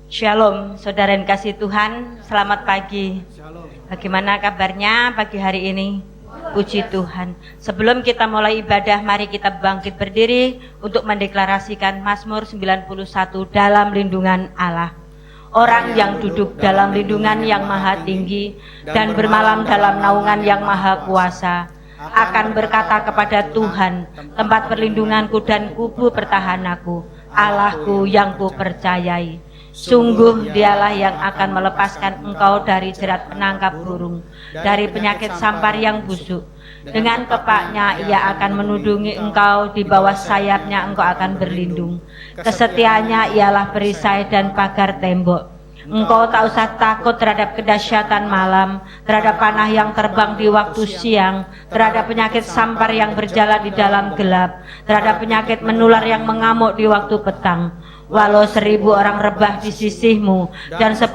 Shalom, saudara yang kasih Tuhan, selamat pagi. Bagaimana kabarnya pagi hari ini? Puji Tuhan. Sebelum kita mulai ibadah, mari kita bangkit berdiri untuk mendeklarasikan Mazmur 91 dalam lindungan Allah. Orang yang duduk dalam lindungan yang maha tinggi dan bermalam dalam naungan yang maha kuasa akan berkata kepada Tuhan, tempat perlindunganku dan kubu pertahananku, Allahku yang ku percayai. Sungguh dialah yang akan melepaskan engkau dari jerat penangkap burung, dari penyakit sampar yang busuk. Dengan kepaknya ia akan menudungi engkau, di bawah sayapnya engkau akan berlindung. Kesetiaannya ialah perisai dan pagar tembok. Engkau tak usah takut terhadap kedahsyatan malam, terhadap panah yang terbang di waktu siang, terhadap penyakit sampar yang berjalan di dalam gelap, terhadap penyakit menular yang mengamuk di waktu petang. Walau 1000 orang rebah di sisihmu dan 10.000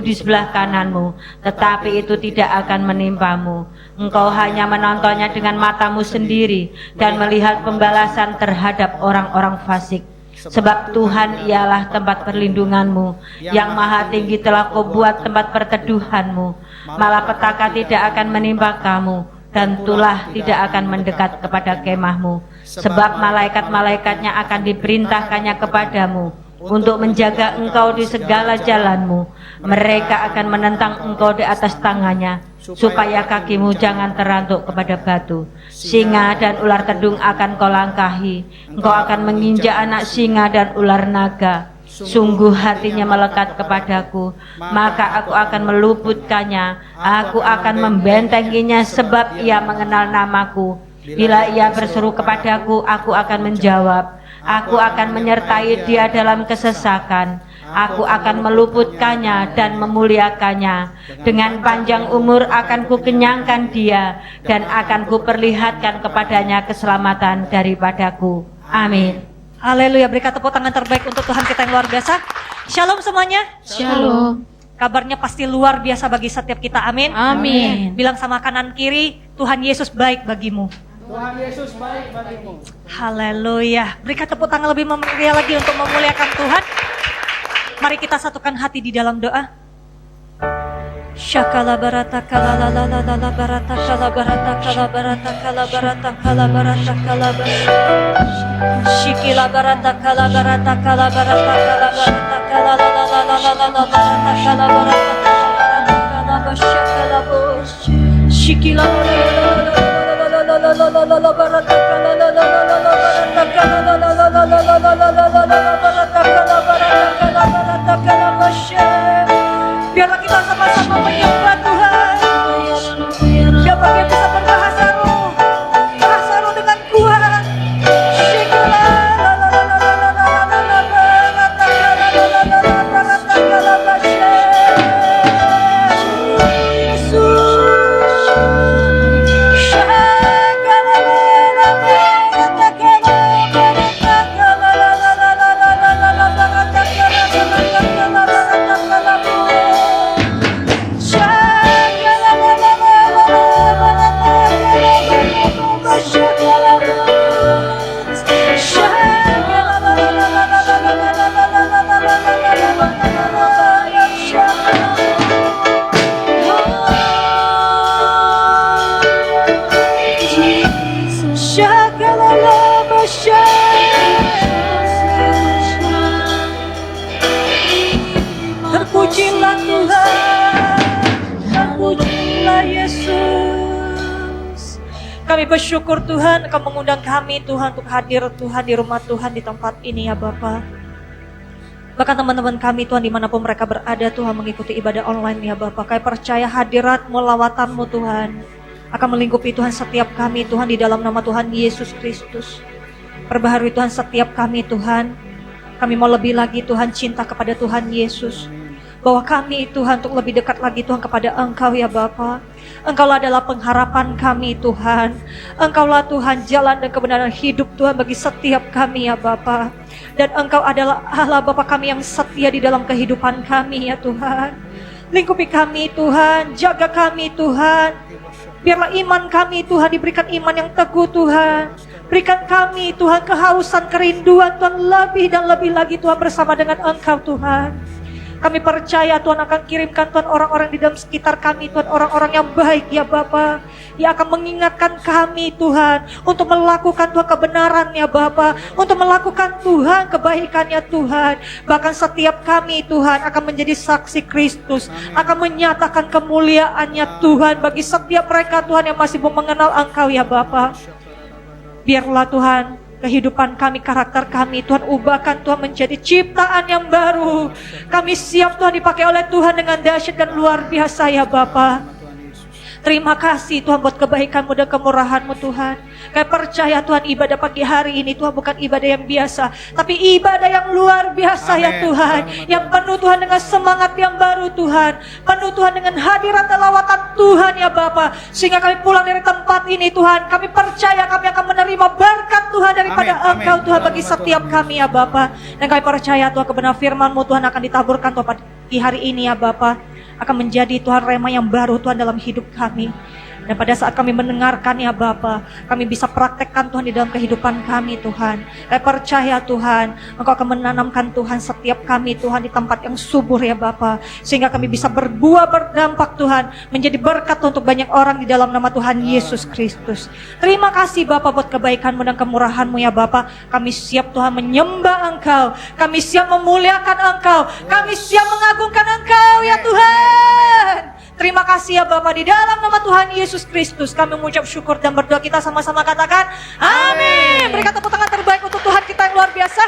di sebelah kananmu, tetapi itu tidak akan menimpamu. Engkau hanya menontonnya dengan matamu sendiri dan melihat pembalasan terhadap orang-orang fasik. Sebab Tuhan ialah tempat perlindunganmu, yang maha tinggi telah kau buat tempat perteduhanmu. Malapetaka tidak akan menimpa kamu, dan tulah tidak akan mendekat kepada kemahmu. Sebab malaikat-malaikatnya akan diperintahkannya kepadamu untuk menjaga engkau di segala jalanmu. Mereka akan menentang engkau di atas tangannya, supaya kakimu jangan terantuk kepada batu. Singa dan ular tedung akan kau langkahi. Engkau akan menginjak anak singa dan ular naga. Sungguh hatinya melekat kepadaku, maka aku akan meluputkannya. Aku akan membentenginya, sebab ia mengenal namaku. Bila ia berseru kepadaku, aku akan menjawab. Aku akan menyertai dia dalam kesesakan. Aku akan meluputkannya dan memuliakannya. Dengan panjang umur akan kukenyangkan dia, dan akan kuperlihatkan kepadanya keselamatan daripadaku. Amin. Haleluya, berikan tepuk tangan terbaik untuk Tuhan kita yang luar biasa. Shalom semuanya. Shalom. Kabarnya pasti luar biasa bagi setiap kita, amin. Amin. Bilang sama kanan kiri, Tuhan Yesus baik bagimu. Tuhan Yesus baik bagimu. Haleluya. Berikan tepuk tangan lebih meriah lagi untuk memuliakan Tuhan. Mari kita satukan hati di dalam doa. Shakala barata kala la la la la barata kala barata kala barata kala barata kala barata kala barata. Shikila barata kala barata kala barata kala barata kala la la la la la la la barata kala barata kala bashakala bosh. Shikila biarlah kita sama-sama menyembah Tuhan. Siapa yang bisa berbahasa roh, bahasa roh dengan kuat. Terpujilah Tuhan, terpujilah Yesus. Kami bersyukur Tuhan, Engkau mengundang kami Tuhan untuk hadir Tuhan di rumah Tuhan di tempat ini ya Bapa. Bahkan teman-teman kami Tuhan dimanapun mereka berada Tuhan mengikuti ibadah online ya Bapa. Kami percaya hadirat-Mu, lawatan-Mu Tuhan akan melingkupi Tuhan setiap kami Tuhan di dalam nama Tuhan Yesus Kristus. Perbaharui Tuhan setiap kami Tuhan. Kami mau lebih lagi Tuhan cinta kepada Tuhan Yesus. Bahwa kami Tuhan untuk lebih dekat lagi Tuhan kepada Engkau ya Bapa. Engkaulah adalah pengharapan kami Tuhan. Engkaulah Tuhan jalan dan kebenaran hidup Tuhan bagi setiap kami ya Bapa. Dan Engkau adalah Allah Bapa kami yang setia di dalam kehidupan kami ya Tuhan. Lingkupi kami Tuhan, jaga kami Tuhan. Biarlah iman kami Tuhan diberikan iman yang teguh Tuhan. Berikan kami Tuhan kehausan, kerinduan Tuhan lebih dan lebih lagi Tuhan bersama dengan Engkau Tuhan. Kami percaya Tuhan akan kirimkan Tuhan orang-orang di dalam sekitar kami Tuhan, orang-orang yang baik ya Bapa, yang akan mengingatkan kami Tuhan untuk melakukan Tuhan kebenaran ya Bapa, untuk melakukan Tuhan kebaikannya Tuhan. Bahkan setiap kami Tuhan akan menjadi saksi Kristus, akan menyatakan kemuliaannya Tuhan bagi setiap mereka Tuhan yang masih belum mengenal Engkau ya Bapa. Biarlah Tuhan kehidupan kami, karakter kami Tuhan ubahkan Tuhan menjadi ciptaan yang baru. Kami siap Tuhan dipakai oleh Tuhan dengan dahsyat dan luar biasa ya Bapa. Terima kasih Tuhan buat kebaikan-Mu dan kemurahan-Mu Tuhan. Kami percaya Tuhan ibadah pagi hari ini Tuhan bukan ibadah yang biasa, tapi ibadah yang luar biasa ya Tuhan. Yang penuh Tuhan dengan semangat yang baru Tuhan. Penuh Tuhan dengan hadirat dan lawatan Tuhan ya Bapa. Sehingga kami pulang dari tempat ini Tuhan, kami percaya kami akan menerima berkat Tuhan daripada Engkau Tuhan bagi setiap kami ya Bapa. Dan kami percaya Tuhan kebenaran firman-Mu Tuhan akan ditaburkan Tuhan pagi hari ini ya Bapa, akan menjadi Tuhan rema yang baru Tuhan dalam hidup kami. Dan pada saat kami mendengarkan ya Bapa, kami bisa praktekkan Tuhan di dalam kehidupan kami Tuhan. Kami percaya Tuhan, Engkau akan menanamkan Tuhan setiap kami Tuhan di tempat yang subur ya Bapa. Sehingga kami bisa berbuah berdampak Tuhan, menjadi berkat untuk banyak orang di dalam nama Tuhan Yesus Kristus. Terima kasih Bapa buat kebaikan-Mu dan kemurahan-Mu ya Bapa. Kami siap Tuhan menyembah Engkau, kami siap memuliakan Engkau, kami siap mengagungkan Engkau ya Tuhan. Terima kasih ya Bapa, di dalam nama Tuhan Yesus Kristus kami mengucap syukur dan berdoa. Kita sama-sama katakan amin. Berikan tepuk tangan terbaik untuk Tuhan kita yang luar biasa.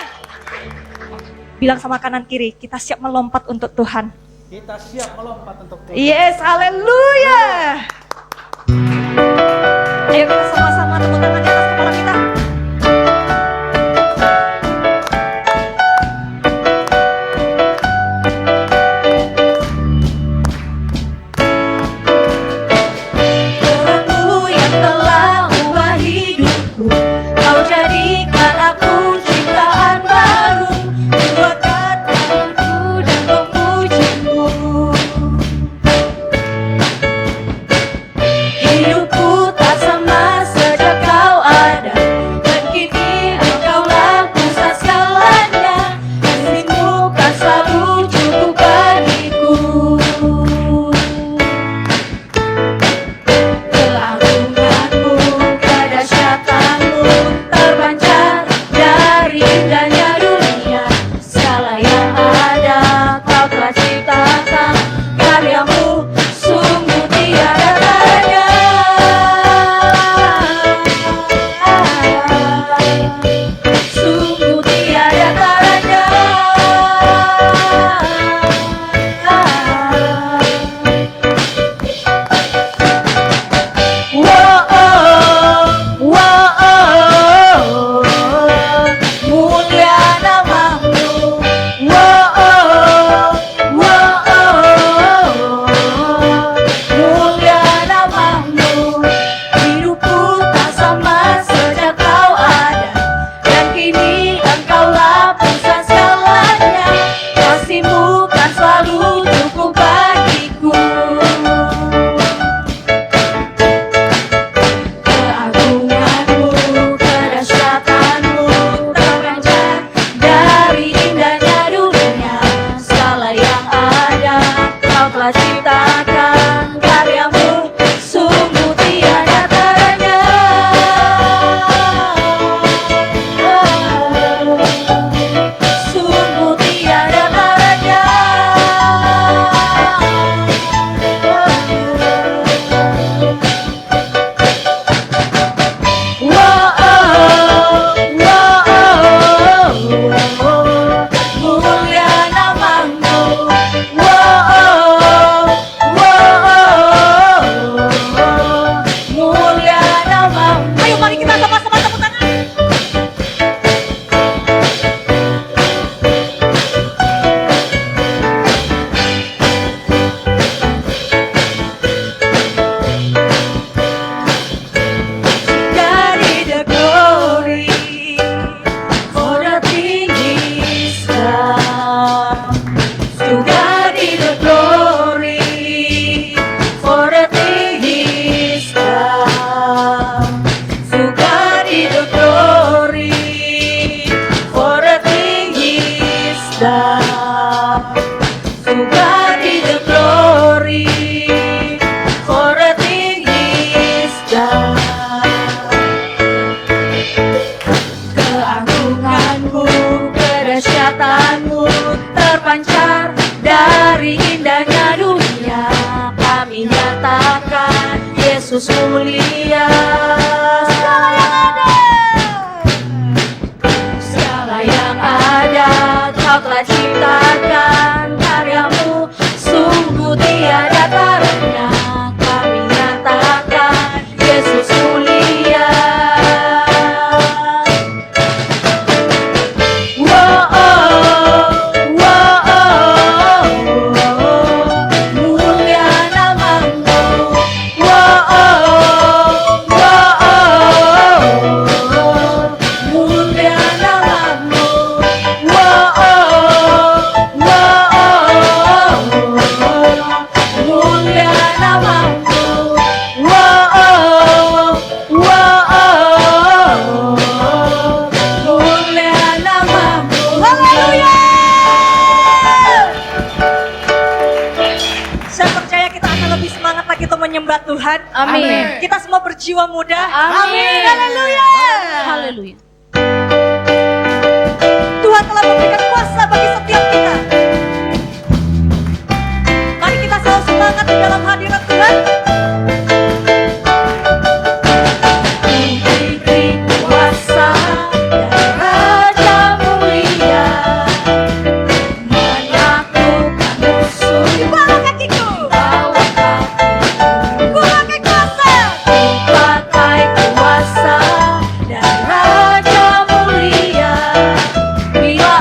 Bilang sama kanan kiri, kita siap melompat untuk Tuhan. Kita siap melompat untuk Tuhan. Yes, haleluya. Ayo kita sama-sama tepuk tangan di atas kepala kita. Hidupku tak sama sejak Kau ada. Keagunganmu, kedahsyatanmu terpancar dari indahnya dunia. Kami nyatakan Yesus mulia. Segala yang ada Kau telah ciptakan, karyamu sungguh tiada taranya. Kami nyatakan Yesus mulia. Mulia namamu. Mulia namamu. Mulia namamu. Mulia namamu. Haleluya. Saya percaya kita akan lebih semangat lagi untuk menyembah Tuhan. Amin. Kita semua berjiwa muda. Amin. Haleluya. Haleluya. Tuhan telah memberikan kuasa bagi setiap kita. Mari kita selalu semangat di dalam hadirat Tuhan. Diberi kuasa dan Raja mulia, menaklukkan musuh. Bawa kakiku. Bawa kakiku. Ku pakai kuasa. Ku pakai kuasa dan Raja mulia. Bila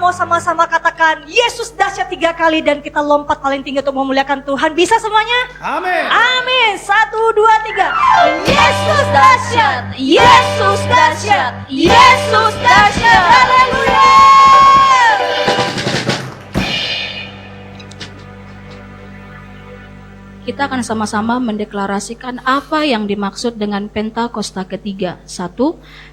mau sama-sama katakan Yesus dahsyat 3 kali dan kita lompat paling tinggi untuk memuliakan Tuhan. Bisa semuanya? Amin. Amin. 1, 2, 3. Yesus dahsyat, Yesus dahsyat, Yesus dahsyat. Haleluya. Kita akan sama-sama mendeklarasikan apa yang dimaksud dengan Pentakosta ketiga. 1.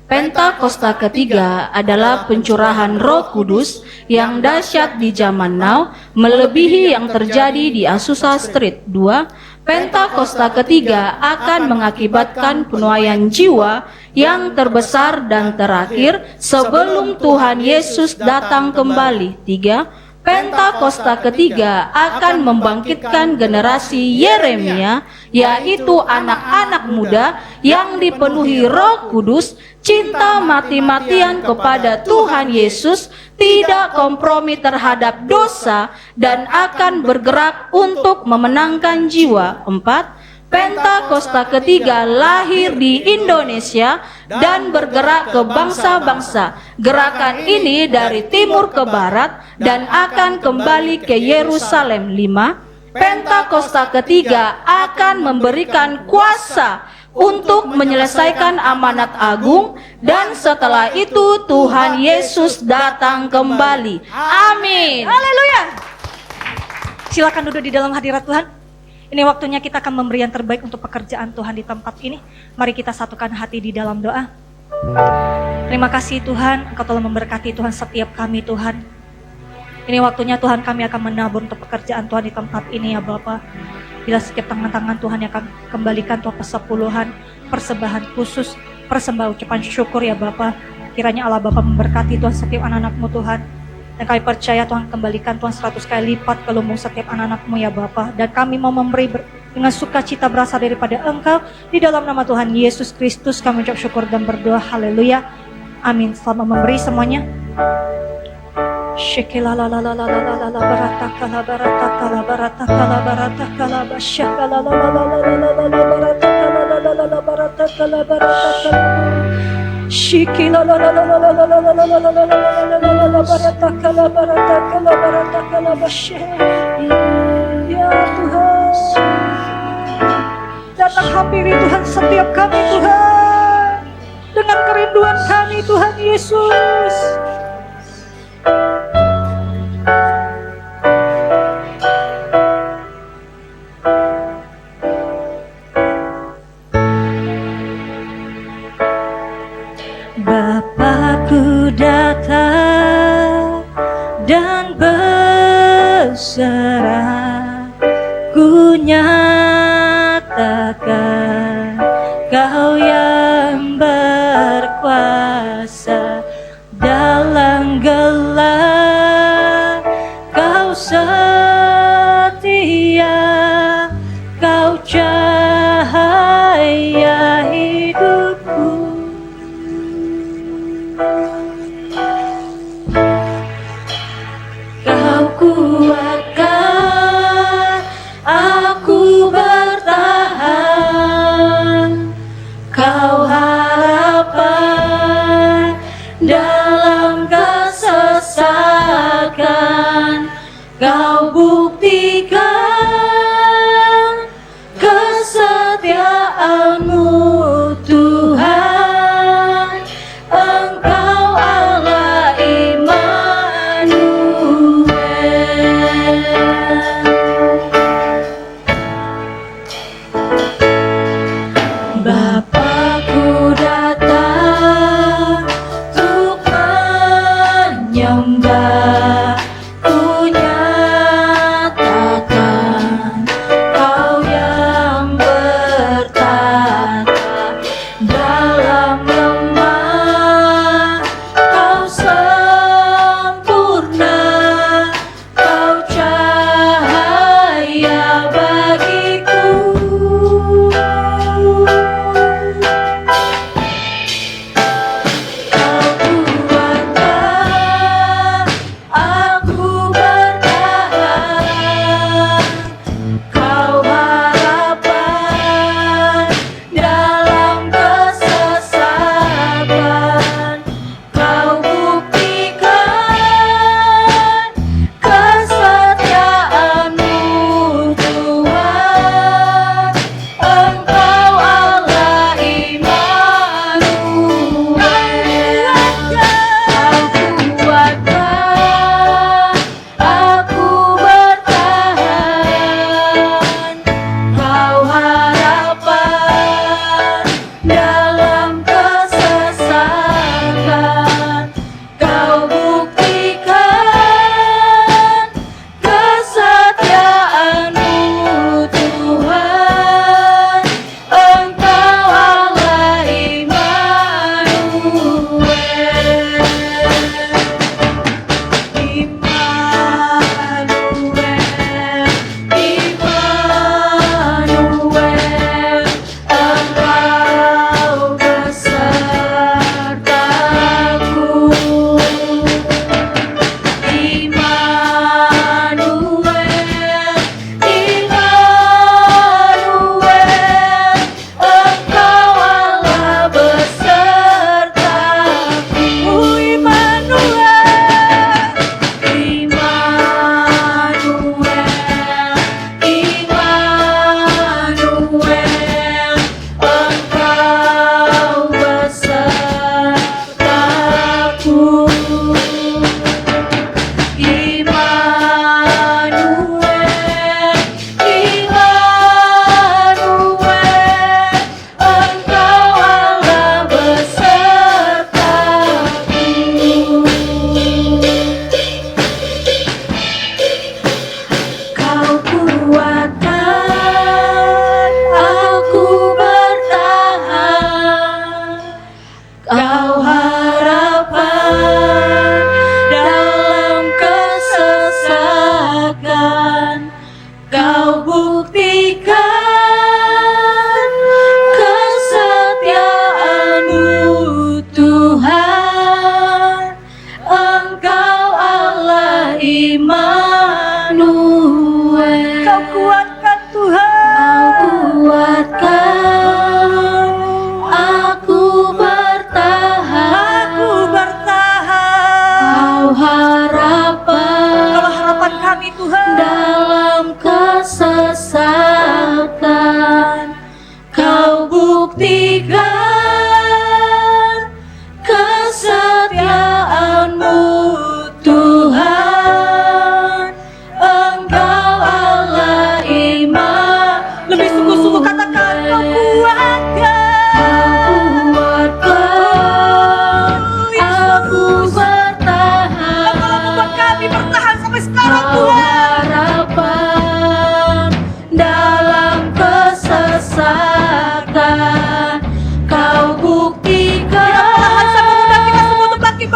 Pentakosta ketiga adalah pencurahan Roh Kudus yang dahsyat di zaman now, melebihi yang terjadi di Azusa Street. 2. Pentakosta ketiga akan mengakibatkan penuaian jiwa yang terbesar dan terakhir sebelum Tuhan Yesus datang kembali. 3. Pentakosta ketiga akan membangkitkan generasi Yeremia, yaitu anak-anak muda yang dipenuhi Roh Kudus, cinta mati-matian kepada Tuhan Yesus, tidak kompromi terhadap dosa, dan akan bergerak untuk memenangkan jiwa. 4. Pentakosta ketiga lahir di Indonesia dan bergerak ke bangsa-bangsa. Gerakan ini dari timur ke barat dan akan kembali ke Yerusalem. 5. Pentakosta ketiga akan memberikan kuasa untuk menyelesaikan amanat agung, dan setelah itu Tuhan Yesus datang kembali. Amin. Haleluya. Silakan duduk di dalam hadirat Tuhan. Ini waktunya kita akan memberi yang terbaik untuk pekerjaan Tuhan di tempat ini. Mari kita satukan hati di dalam doa. Terima kasih Tuhan, Engkau telah memberkati Tuhan setiap kami Tuhan. Ini waktunya Tuhan kami akan menabur untuk pekerjaan Tuhan di tempat ini ya Bapa. Bila setiap tangan-tangan Tuhan yang akan kembalikan Tuhan persepuluhan, persembahan khusus, persembahan ucapan syukur ya Bapa. Kiranya Allah Bapa memberkati Tuhan setiap anak-anak-Mu Tuhan. Dan kami percaya Tuhan kembalikan Tuhan 100 kali lipat ke lumbung setiap anak-anak-Mu ya Bapa. Dan kami mau memberi dengan sukacita berasal daripada Engkau. Di dalam nama Tuhan Yesus Kristus kami ucap syukur dan berdoa. Haleluya. Amin. Selamat memberi semuanya. Ya Tuhan, datang hampiri Tuhan setiap kami Tuhan, dengan kerinduan kami Tuhan Yesus. Bapakku datang dan berserah, ku nyatakan Kau yang berkuasa dalam gelap. Kau setia, Kau cahaya hidupku. Kau kuatkan aku bertahan, Kau harapan dalam kesesakan, Kau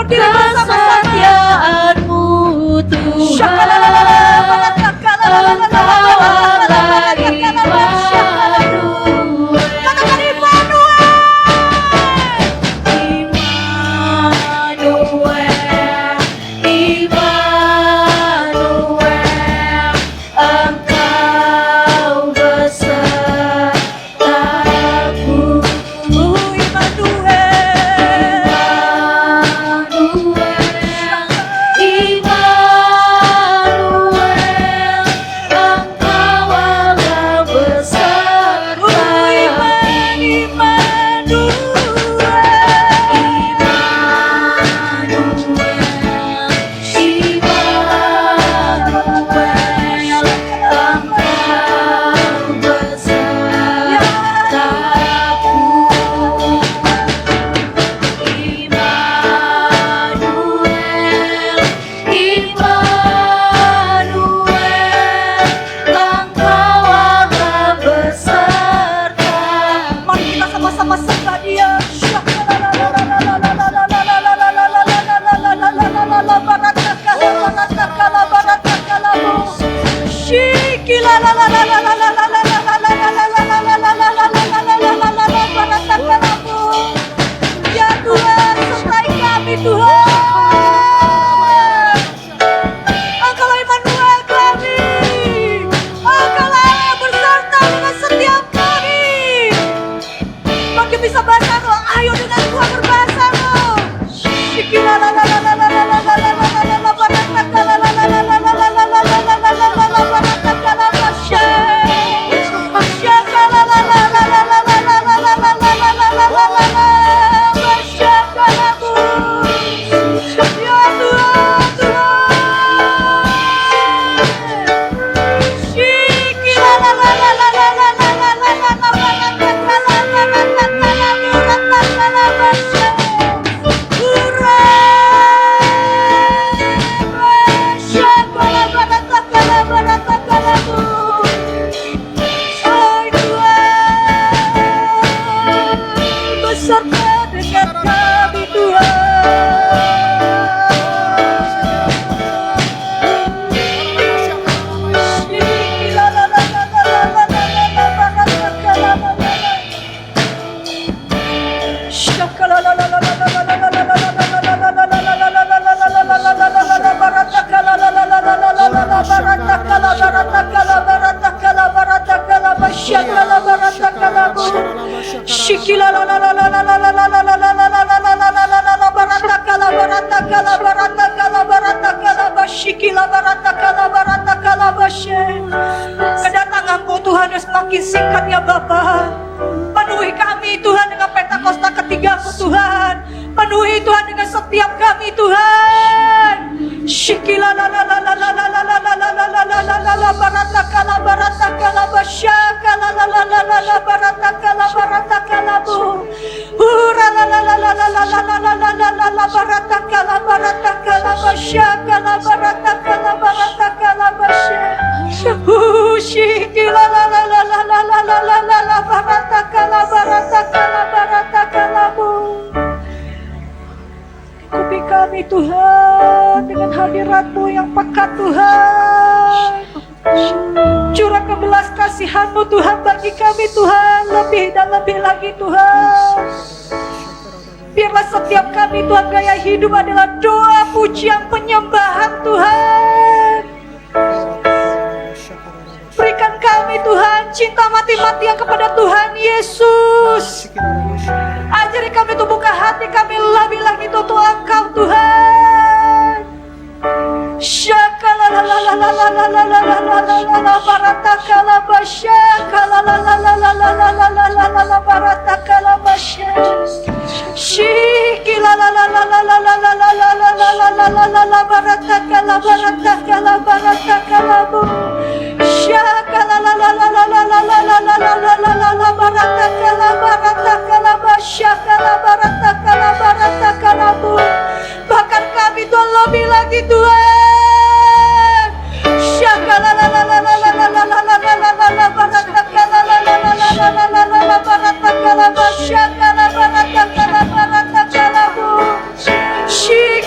berdiri bersama-sama. Kesetiaan-Mu Tuhan, Katakan Immanuel, Immanuel, Engkau besertaku. Ya Tuhan, sertai kami Tuhan. Engkaulah Immanuel kami. Engkaulah Allah berserta dengan setiap kami. Bagi bisa bahasa roh, ayo dengan kuat berbahasa roh. Beserta dengan kami Kedatangan-Mu Tuhan semakin singkat ya Bapa. Penuhi kami Tuhan dengan Pentakosta ketiga-Mu Tuhan. Penuhi Tuhan dengan setiap kami Tuhan. Kupi kami Tuhan dengan hadirat-Mu yang pekat Tuhan. Curahkan belas kasihan-Mu Tuhan bagi kami Tuhan, lebih dan lebih lagi Tuhan. Biarlah setiap kami Tuhan gaya hidup adalah doa, pujian, penyembahan Tuhan. Berikan kami Tuhan cinta mati-matian kepada Tuhan Yesus. Ajari kami untuk buka hati kami lebih lagi untuk Engkau Tuhan. Bahkan kami Tuhan lebih lagi Tuhan. Shik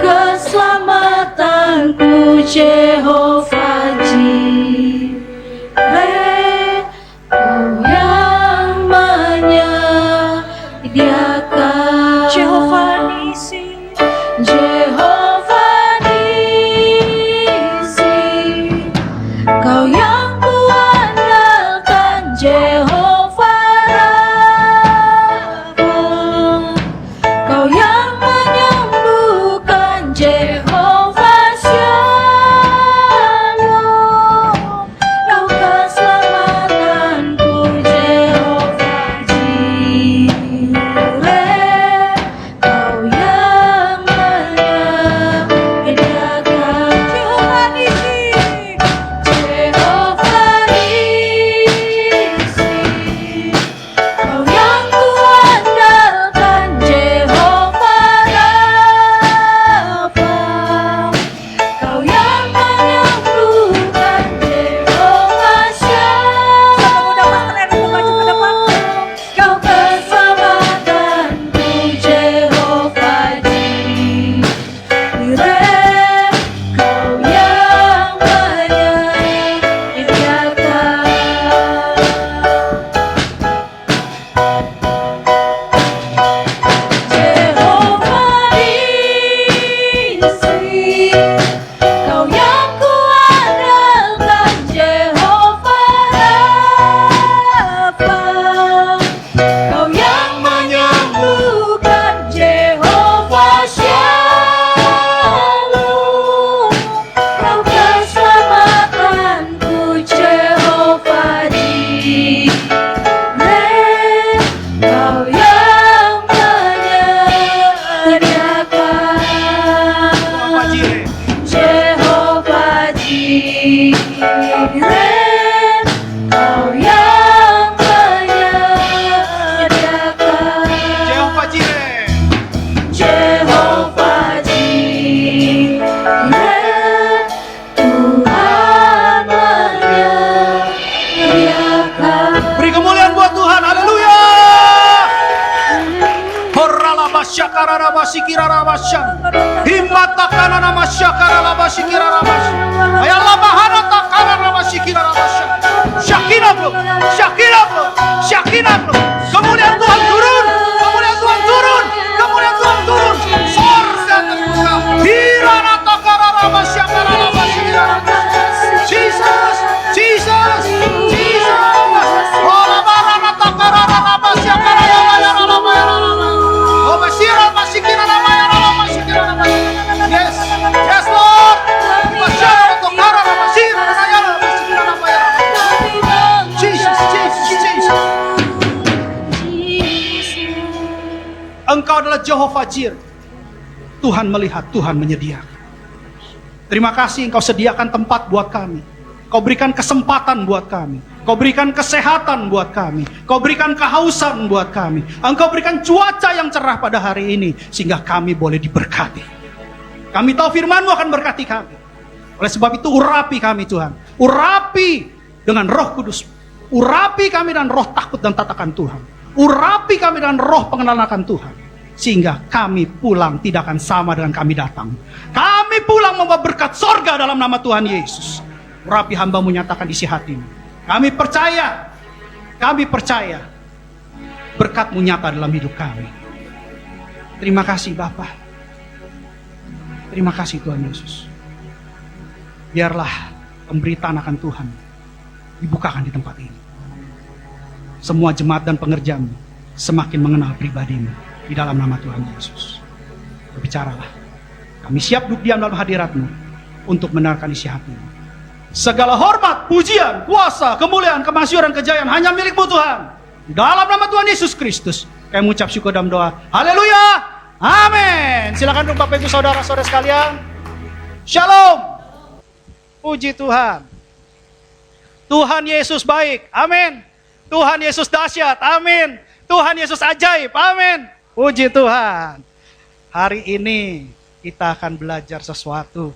keselamatanku, Jehovah Jireh, Kau yang menyediakan. Jehovah Nisi, Jehovah Nisi, Kau yang kuandalkan, Jehovah Rafa, Kau yang menyembuhkan, Jehovah Shalom, Kau keselamatanku, Jehovah Jireh, Kau yang menyediakan. Jehovah Nisi, Jehovah Nisi, Kau yang kuandalkan, Jehovah Rafa, Kau yang menyembuhkan, Jehovah Shalom, maju ke depan. Kau keselamatanku, Jehovah Jireh, Kau yang menyediakan. Jehovah Nisi, Kau yang kuandalkan, Jehovah Rafa, Kau yang menyembuhkan, Jehovah Shalom, Kau keselamatanku, Jehovah Jireh, Kau yang menyediakan. Jehovah Jireh. Jehovah Jireh, Kau yang menyediakan. Jehovah Jireh. Jehovah Jireh, Tuhan menyediakan. Beri kemuliaan buat Tuhan. Haleluya. Horalabasyakararabasikirarabasyan. Himatakananamasyakararabasikirarabasyan. Ayalabahanatakararabasikirarabasyan. Syakinah bro. Syakinah bro. Syakinah bro. Kemuliaan Tuhan turun. Kemuliaan Tuhan turun. Kemuliaan Tuhan turun. Sorga terbuka. Hiranatakararabasyakarabasikirarabasyan. Jesus. Jesus. Jesus. Yes, yes Lord. Jesus, Jesus, Jesus. Engkau adalah Jehovah Jireh. Tuhan melihat, Tuhan menyediakan. Terima kasih Engkau sediakan tempat buat kami. Kau berikan kesempatan buat kami. Kau berikan kesehatan buat kami. Kau berikan kehausan buat kami. Engkau berikan cuaca yang cerah pada hari ini, sehingga kami boleh diberkati. Kami tahu firman-Mu akan berkati kami. Oleh sebab itu urapi kami Tuhan. Urapi dengan Roh Kudus. Urapi kami dengan roh takut dan tatakan Tuhan. Urapi kami dengan roh pengenalan akan Tuhan. Sehingga kami pulang tidak akan sama dengan kami datang. Kami pulang membawa berkat sorga dalam nama Tuhan Yesus. Urapi hamba-Mu, nyatakan isi hatimu. Kami percaya berkat-Mu nyata dalam hidup kami. Terima kasih Bapa. Terima kasih Tuhan Yesus. Biarlah pemberitaan akan Tuhan dibukakan di tempat ini. Semua jemaat dan pengerja-Mu semakin mengenal pribadi-Mu di dalam nama Tuhan Yesus. Berbicaralah. Kami siap duduk diam dalam hadirat-Mu untuk mendengarkan isi hati-Mu. Segala hormat, pujian, kuasa, kemuliaan, kemasyhuran, kejayaan hanya milik-Mu Tuhan. Dalam nama Tuhan Yesus Kristus, kami mengucap syukur dalam doa. Haleluya. Amin. Silakan duduk Bapak Ibu Saudara-saudara sekalian. Shalom. Puji Tuhan. Tuhan Yesus baik. Amin. Tuhan Yesus dahsyat. Amin. Tuhan Yesus ajaib. Amin. Puji Tuhan. Hari ini kita akan belajar sesuatu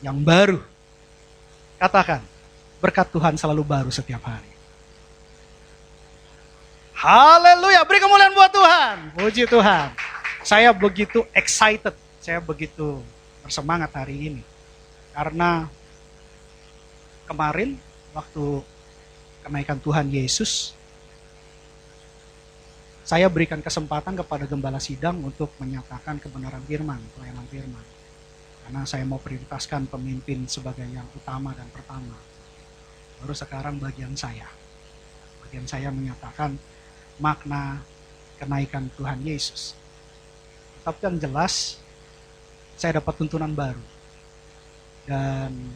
yang baru. Katakan, berkat Tuhan selalu baru setiap hari. Haleluya, beri kemuliaan buat Tuhan. Puji Tuhan. Saya begitu excited Saya begitu bersemangat hari ini. Karena kemarin waktu kenaikan Tuhan Yesus, saya berikan kesempatan kepada gembala sidang untuk menyatakan kebenaran firman, pelayanan firman. Karena saya mau prioritaskan pemimpin sebagai yang utama dan pertama. Baru sekarang bagian saya. Bagian saya menyatakan makna kenaikan Tuhan Yesus. Tapi yang jelas, saya dapat tuntunan baru. Dan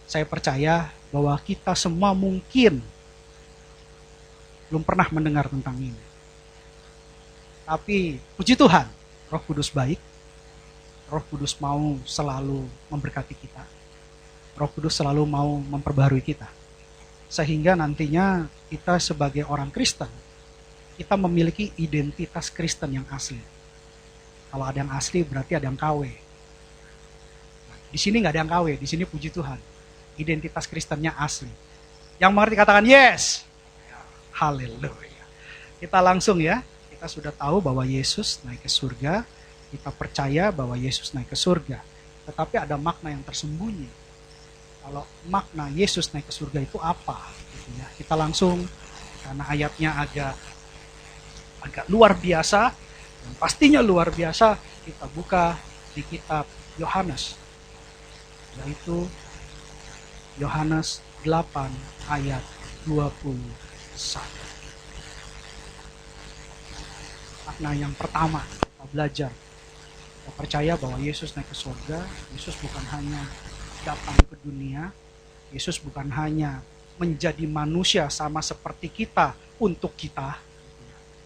saya percaya bahwa kita semua mungkin belum pernah mendengar tentang ini. Tapi puji Tuhan, Roh Kudus baik. Roh Kudus mau selalu memberkati kita. Roh Kudus selalu mau memperbarui kita. Sehingga nantinya kita sebagai orang Kristen, kita memiliki identitas Kristen yang asli. Kalau ada yang asli berarti ada yang KW. Di sini nggak ada yang KW, di sini puji Tuhan. Identitas Kristennya asli. Yang mengerti katakan yes. Haleluya. Kita langsung ya, kita sudah tahu bahwa Yesus naik ke surga. Kita percaya bahwa Yesus naik ke surga. Tetapi ada makna yang tersembunyi. Kalau makna Yesus naik ke surga itu apa? Gitu ya. Kita langsung, karena ayatnya agak luar biasa, dan pastinya luar biasa, kita buka di kitab Yohanes. Yaitu Yohanes 8 ayat 21. Makna yang pertama kita belajar. Kita percaya bahwa Yesus naik ke surga. Yesus bukan hanya datang ke dunia. Yesus bukan hanya menjadi manusia sama seperti kita untuk kita.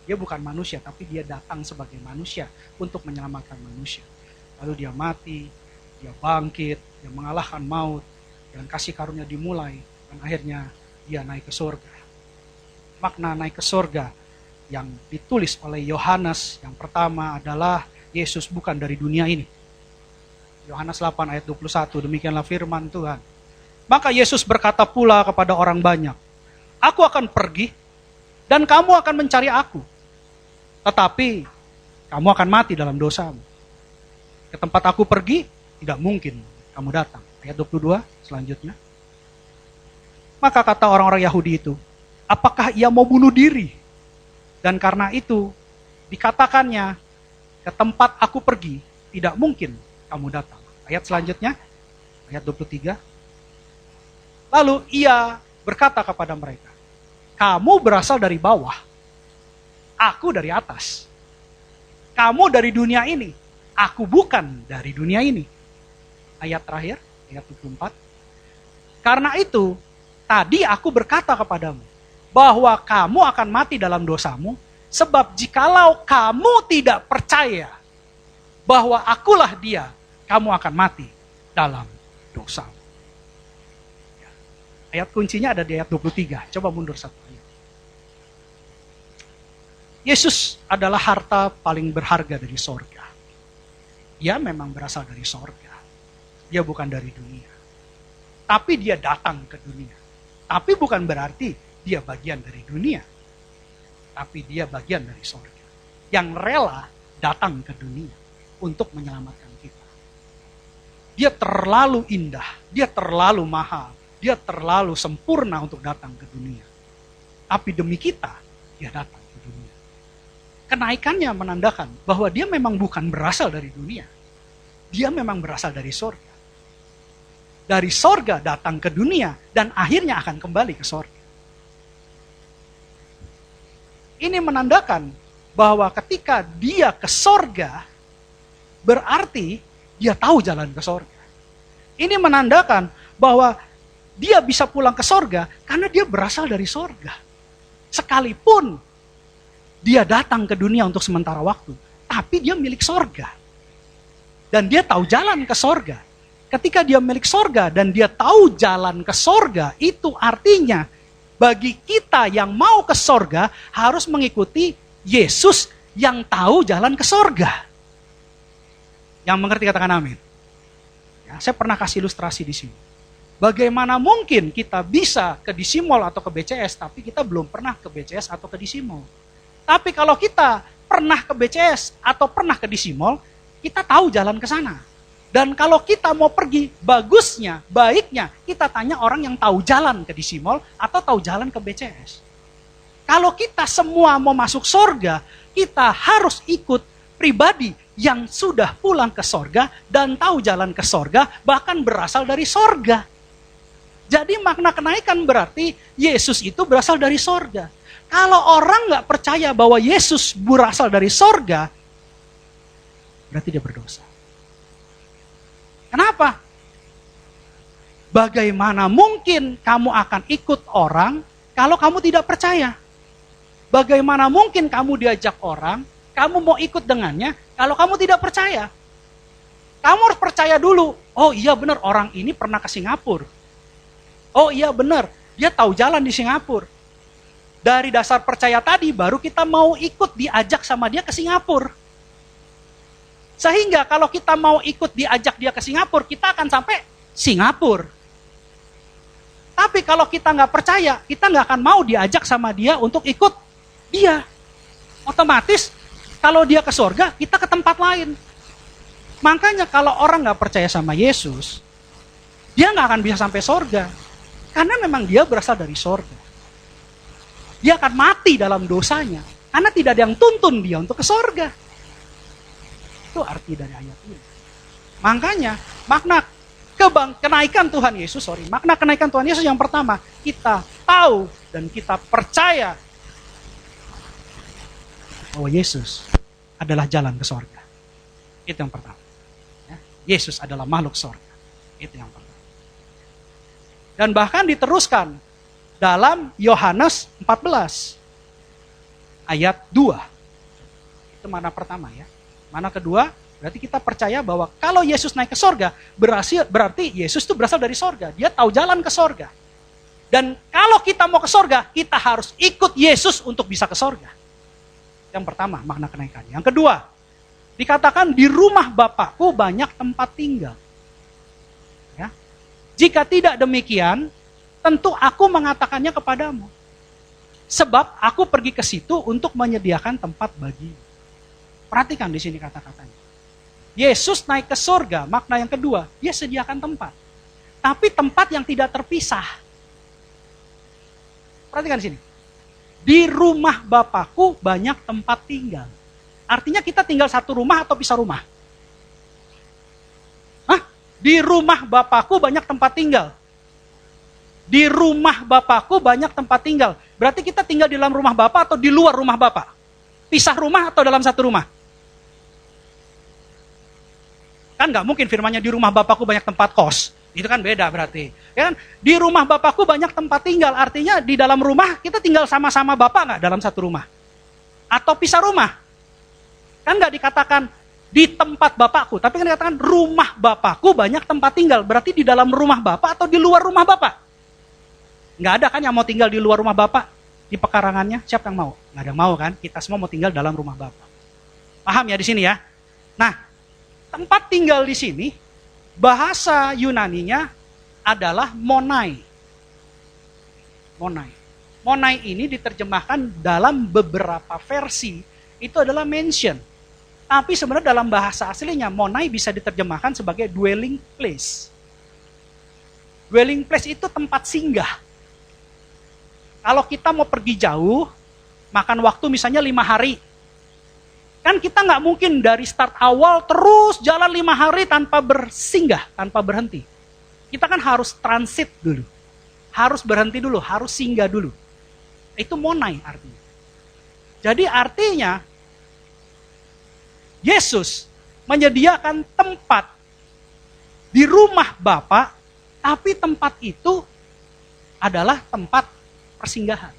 Dia bukan manusia, tapi dia datang sebagai manusia untuk menyelamatkan manusia. Lalu dia mati, dia bangkit, dia mengalahkan maut, dan kasih karunia dimulai, dan akhirnya dia naik ke surga. Makna naik ke surga yang ditulis oleh Yohanes yang pertama adalah Yesus bukan dari dunia ini. Yohanes 8 ayat 21, demikianlah firman Tuhan. Maka Yesus berkata pula kepada orang banyak, aku akan pergi dan kamu akan mencari aku. Tetapi kamu akan mati dalam dosamu. Ke tempat aku pergi, tidak mungkin kamu datang. Ayat 22 selanjutnya. Maka kata orang-orang Yahudi itu, apakah ia mau bunuh diri? Dan karena itu dikatakannya, ke tempat aku pergi, tidak mungkin kamu datang. Ayat selanjutnya, ayat 23. Lalu ia berkata kepada mereka, kamu berasal dari bawah, aku dari atas. Kamu dari dunia ini, aku bukan dari dunia ini. Ayat terakhir, ayat 24. Karena itu, tadi aku berkata kepadamu, bahwa kamu akan mati dalam dosamu, sebab jikalau kamu tidak percaya bahwa akulah dia, kamu akan mati dalam dosamu. Ayat kuncinya ada di ayat 23. Coba mundur satu ayat. Yesus adalah harta paling berharga dari sorga. Dia memang berasal dari sorga. Dia bukan dari dunia. Tapi dia datang ke dunia. Tapi bukan berarti dia bagian dari dunia. Tapi dia bagian dari sorga. Yang rela datang ke dunia untuk menyelamatkan kita. Dia terlalu indah. Dia terlalu mahal. Dia terlalu sempurna untuk datang ke dunia. Tapi demi kita, dia datang ke dunia. Kenaikannya menandakan bahwa dia memang bukan berasal dari dunia. Dia memang berasal dari sorga. Dari sorga datang ke dunia dan akhirnya akan kembali ke sorga. Ini menandakan bahwa ketika dia ke sorga, berarti dia tahu jalan ke sorga. Ini menandakan bahwa dia bisa pulang ke sorga karena dia berasal dari sorga. Sekalipun dia datang ke dunia untuk sementara waktu, tapi dia milik sorga. Dan dia tahu jalan ke sorga. Ketika dia milik sorga dan dia tahu jalan ke sorga, itu artinya bagi kita yang mau ke sorga harus mengikuti Yesus yang tahu jalan ke sorga. Yang mengerti katakan amin. Ya, saya pernah kasih ilustrasi di sini. Bagaimana mungkin kita bisa ke Disimol atau ke BCS, tapi kita belum pernah ke BCS atau ke Disimol. Tapi kalau kita pernah ke BCS atau pernah ke Disimol, kita tahu jalan ke sana. Dan kalau kita mau pergi, bagusnya, baiknya, kita tanya orang yang tahu jalan ke DC Mall atau tahu jalan ke BCS. Kalau kita semua mau masuk sorga, kita harus ikut pribadi yang sudah pulang ke sorga dan tahu jalan ke sorga, bahkan berasal dari sorga. Jadi makna kenaikan berarti Yesus itu berasal dari sorga. Kalau orang nggak percaya bahwa Yesus berasal dari sorga, berarti dia berdosa. Kenapa? Bagaimana mungkin kamu akan ikut orang kalau kamu tidak percaya? Bagaimana mungkin kamu diajak orang, kamu mau ikut dengannya kalau kamu tidak percaya? Kamu harus percaya dulu. Oh iya benar, orang ini pernah ke Singapura. Oh iya benar, dia tahu jalan di Singapura. Dari dasar percaya tadi baru kita mau ikut diajak sama dia ke Singapura. Sehingga kalau kita mau ikut diajak dia ke Singapura, kita akan sampai Singapura. Tapi kalau kita nggak percaya, kita nggak akan mau diajak sama dia untuk ikut dia. Otomatis kalau dia ke sorga, kita ke tempat lain. Makanya kalau orang nggak percaya sama Yesus, dia nggak akan bisa sampai sorga. Karena memang dia berasal dari sorga. Dia akan mati dalam dosanya. Karena tidak ada yang tuntun dia untuk ke sorga. Itu arti dari ayat ini. Makanya makna kenaikan Tuhan Yesus, makna kenaikan Tuhan Yesus yang pertama, kita tahu dan kita percaya bahwa Yesus adalah jalan ke sorga. Itu yang pertama. Ya, Yesus adalah makhluk sorga. Itu yang pertama. Dan bahkan diteruskan dalam Yohanes 14 ayat 2. Itu mana pertama ya. Mana kedua, berarti kita percaya bahwa kalau Yesus naik ke sorga, berarti Yesus itu berasal dari sorga. Dia tahu jalan ke sorga. Dan kalau kita mau ke sorga, kita harus ikut Yesus untuk bisa ke sorga. Yang pertama, makna kenaikan. Yang kedua, dikatakan di rumah Bapakku banyak tempat tinggal. Ya. Jika tidak demikian, tentu aku mengatakannya kepadamu. Sebab aku pergi ke situ untuk menyediakan tempat bagimu. Perhatikan di sini kata-katanya. Yesus naik ke surga, makna yang kedua, dia sediakan tempat. Tapi tempat yang tidak terpisah. Perhatikan di sini. Di rumah Bapakku banyak tempat tinggal. Artinya kita tinggal satu rumah atau pisah rumah? Hah? Di rumah Bapakku banyak tempat tinggal. Di rumah Bapakku banyak tempat tinggal. Berarti kita tinggal di dalam rumah Bapak atau di luar rumah Bapak? Pisah rumah atau dalam satu rumah? Kan nggak mungkin firmannya di rumah Bapakku banyak tempat kos. Itu kan beda berarti. Ya kan? Di rumah Bapakku banyak tempat tinggal. Artinya di dalam rumah kita tinggal sama-sama Bapak nggak dalam satu rumah? Atau pisah rumah? Kan nggak dikatakan di tempat Bapakku. Tapi kan dikatakan rumah Bapakku banyak tempat tinggal. Berarti di dalam rumah Bapak atau di luar rumah Bapak? Nggak ada kan yang mau tinggal di luar rumah Bapak? Di pekarangannya, siapa yang mau? Nggak ada yang mau kan? Kita semua mau tinggal dalam rumah Bapak. Paham ya di sini ya? Nah, tempat tinggal di sini, bahasa Yunaninya adalah monai. Monai. Monai ini diterjemahkan dalam beberapa versi, itu adalah mansion. Tapi sebenarnya dalam bahasa aslinya, monai bisa diterjemahkan sebagai dwelling place. Dwelling place itu tempat singgah. Kalau kita mau pergi jauh, makan waktu misalnya 5 hari. Kan kita nggak mungkin dari start awal terus jalan 5 hari tanpa bersinggah, tanpa berhenti. Kita kan harus transit dulu. Harus berhenti dulu, harus singgah dulu. Itu monai artinya. Jadi artinya, Yesus menyediakan tempat di rumah Bapa, tapi tempat itu adalah tempat persinggahan.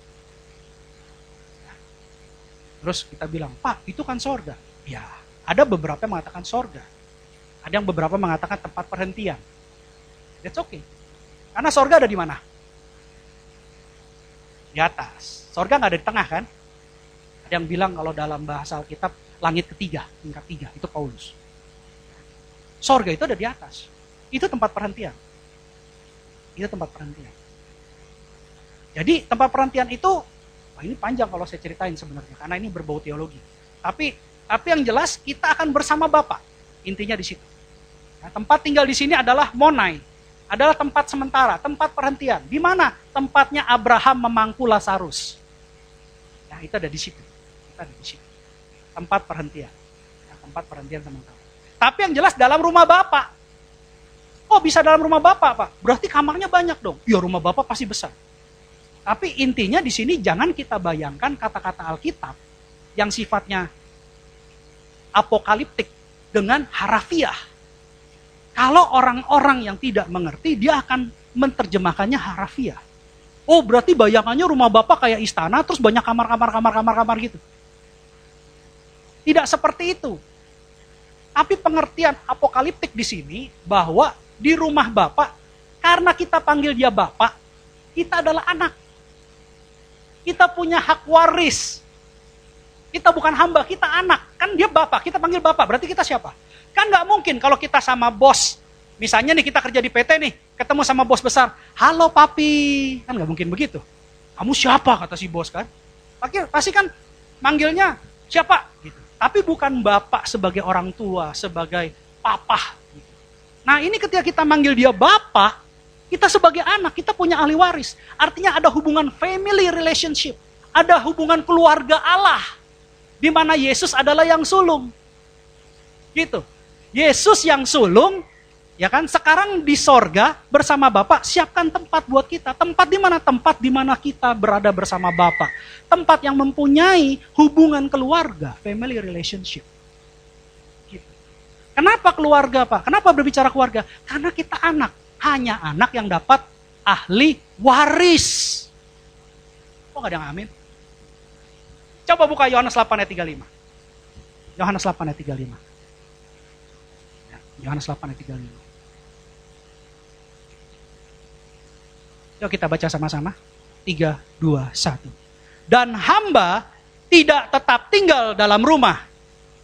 Terus kita bilang, Pak, itu kan sorga. Ya, ada beberapa yang mengatakan sorga. Ada yang beberapa mengatakan tempat perhentian. That's okay. Karena sorga ada di mana? Di atas. Sorga nggak ada di tengah kan? Ada yang bilang kalau dalam bahasa Alkitab, langit ketiga, tingkat 3, itu Paulus. Sorga itu ada di atas. Itu tempat perhentian. Itu tempat perhentian. Jadi tempat perhentian itu, wah ini panjang kalau saya ceritain sebenarnya, karena ini berbau teologi. Tapi yang jelas kita akan bersama Bapa. Intinya di situ. Nah, tempat tinggal di sini adalah monai, adalah tempat sementara, tempat perhentian. Di mana tempatnya Abraham memangku Lazarus. Nah, itu ada di situ. Itu ada di situ. Tempat perhentian. Nah, tempat perhentian sementara. Tapi yang jelas dalam rumah Bapak. Oh, bisa dalam rumah Bapak, Pak. Berarti kamarnya banyak dong. Ya, rumah Bapak pasti besar. Tapi intinya di sini jangan kita bayangkan kata-kata Alkitab yang sifatnya apokaliptik dengan harafiah. Kalau orang-orang yang tidak mengerti, dia akan menerjemahkannya harafiah. Oh, berarti bayangannya rumah Bapak kayak istana, terus banyak kamar-kamar gitu. Tidak seperti itu. Tapi pengertian apokaliptik di sini, bahwa di rumah Bapak, karena kita panggil dia Bapak, kita adalah anak. Kita punya hak waris. Kita bukan hamba, kita anak. Kan dia Bapak, kita panggil Bapak, berarti kita siapa? Kan nggak mungkin kalau kita sama bos, misalnya nih kita kerja di PT nih, ketemu sama bos besar, halo papi, kan nggak mungkin begitu. Kamu siapa kata si bos kan? Pasti kan manggilnya siapa? Gitu. Tapi bukan bapak sebagai orang tua, sebagai papa. Gitu. Nah ini ketika kita manggil dia bapak, kita sebagai anak, kita punya ahli waris. Artinya ada hubungan family relationship, ada hubungan keluarga Allah, di mana Yesus adalah yang sulung. Gitu. Yesus yang sulung, ya kan? Sekarang di sorga bersama Bapa, siapkan tempat buat kita. Tempat di mana? Tempat di mana kita berada bersama Bapa. Tempat yang mempunyai hubungan keluarga, family relationship. Gitu. Kenapa keluarga, Pak? Kenapa berbicara keluarga? Karena kita anak. Hanya anak yang dapat ahli waris. Kok gak ada yang amin? Coba buka Yohanes 8 ayat 35. Yohanes 8 ayat 35. Yohanes 8 ayat 35. Yuk kita baca sama-sama. 3, 2, 1. Dan hamba tidak tetap tinggal dalam rumah,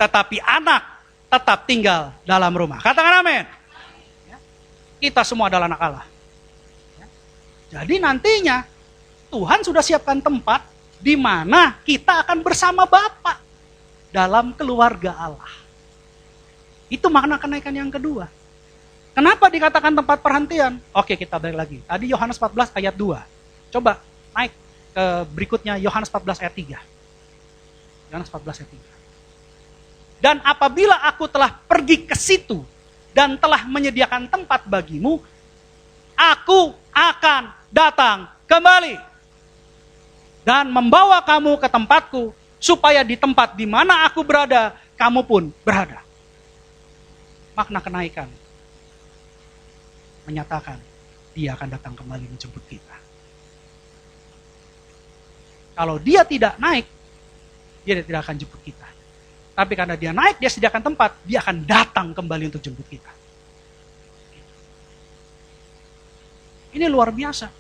tetapi anak tetap tinggal dalam rumah. Katakan amin. Kita semua adalah anak Allah. Jadi nantinya Tuhan sudah siapkan tempat di mana kita akan bersama Bapa dalam keluarga Allah. Itu makna kenaikan yang kedua. Kenapa dikatakan tempat perhentian? Oke, kita balik lagi. Tadi Yohanes 14 ayat 2. Coba naik ke berikutnya Yohanes 14 ayat 3. Yohanes 14 ayat 3. Dan apabila aku telah pergi ke situ dan telah menyediakan tempat bagimu, aku akan datang kembali dan membawa kamu ke tempatku, supaya di tempat di mana aku berada, kamu pun berada. Makna kenaikan menyatakan dia akan datang kembali menjemput kita. Kalau dia tidak naik, dia tidak akan jemput kita. Tapi karena dia naik, dia sediakan tempat, dia akan datang kembali untuk jemput kita. Ini luar biasa.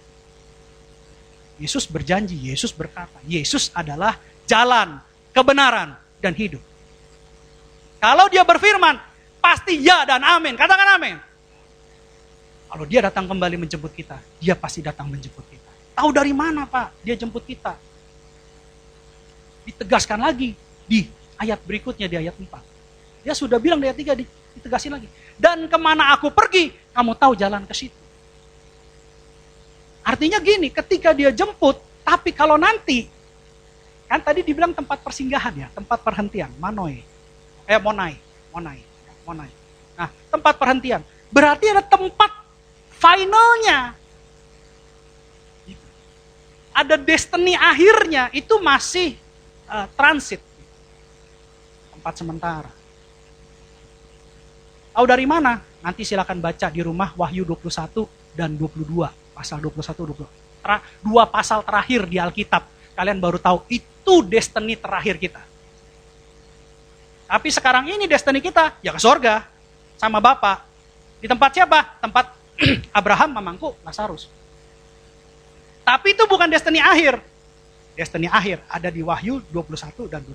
Yesus berjanji, Yesus berkata, Yesus adalah jalan, kebenaran, dan hidup. Kalau dia berfirman, pasti ya dan amin. Katakan amin. Kalau dia datang kembali menjemput kita, dia pasti datang menjemput kita. Tahu dari mana Pak dia jemput kita? Ditegaskan lagi di ayat berikutnya, di ayat 4. Dia sudah bilang di ayat 3, ditegasin lagi. Dan kemana aku pergi, kamu tahu jalan ke situ. Artinya gini, ketika dia jemput, tapi kalau nanti, kan tadi dibilang tempat persinggahan ya, tempat perhentian, monai. Nah, tempat perhentian. Berarti ada tempat finalnya. Ada destiny akhirnya, itu masih transit. Tempat sementara. Tahu dari mana? Nanti silakan baca di rumah Wahyu 21 dan 22. Pasal 21, 22. Dua pasal terakhir di Alkitab. Kalian baru tahu itu destiny terakhir kita. Tapi sekarang ini destiny kita ya ke sorga sama Bapa. Di tempat siapa? Tempat Abraham memangku Lazarus. Tapi itu bukan destiny akhir. Destiny akhir ada di Wahyu 21 dan 22.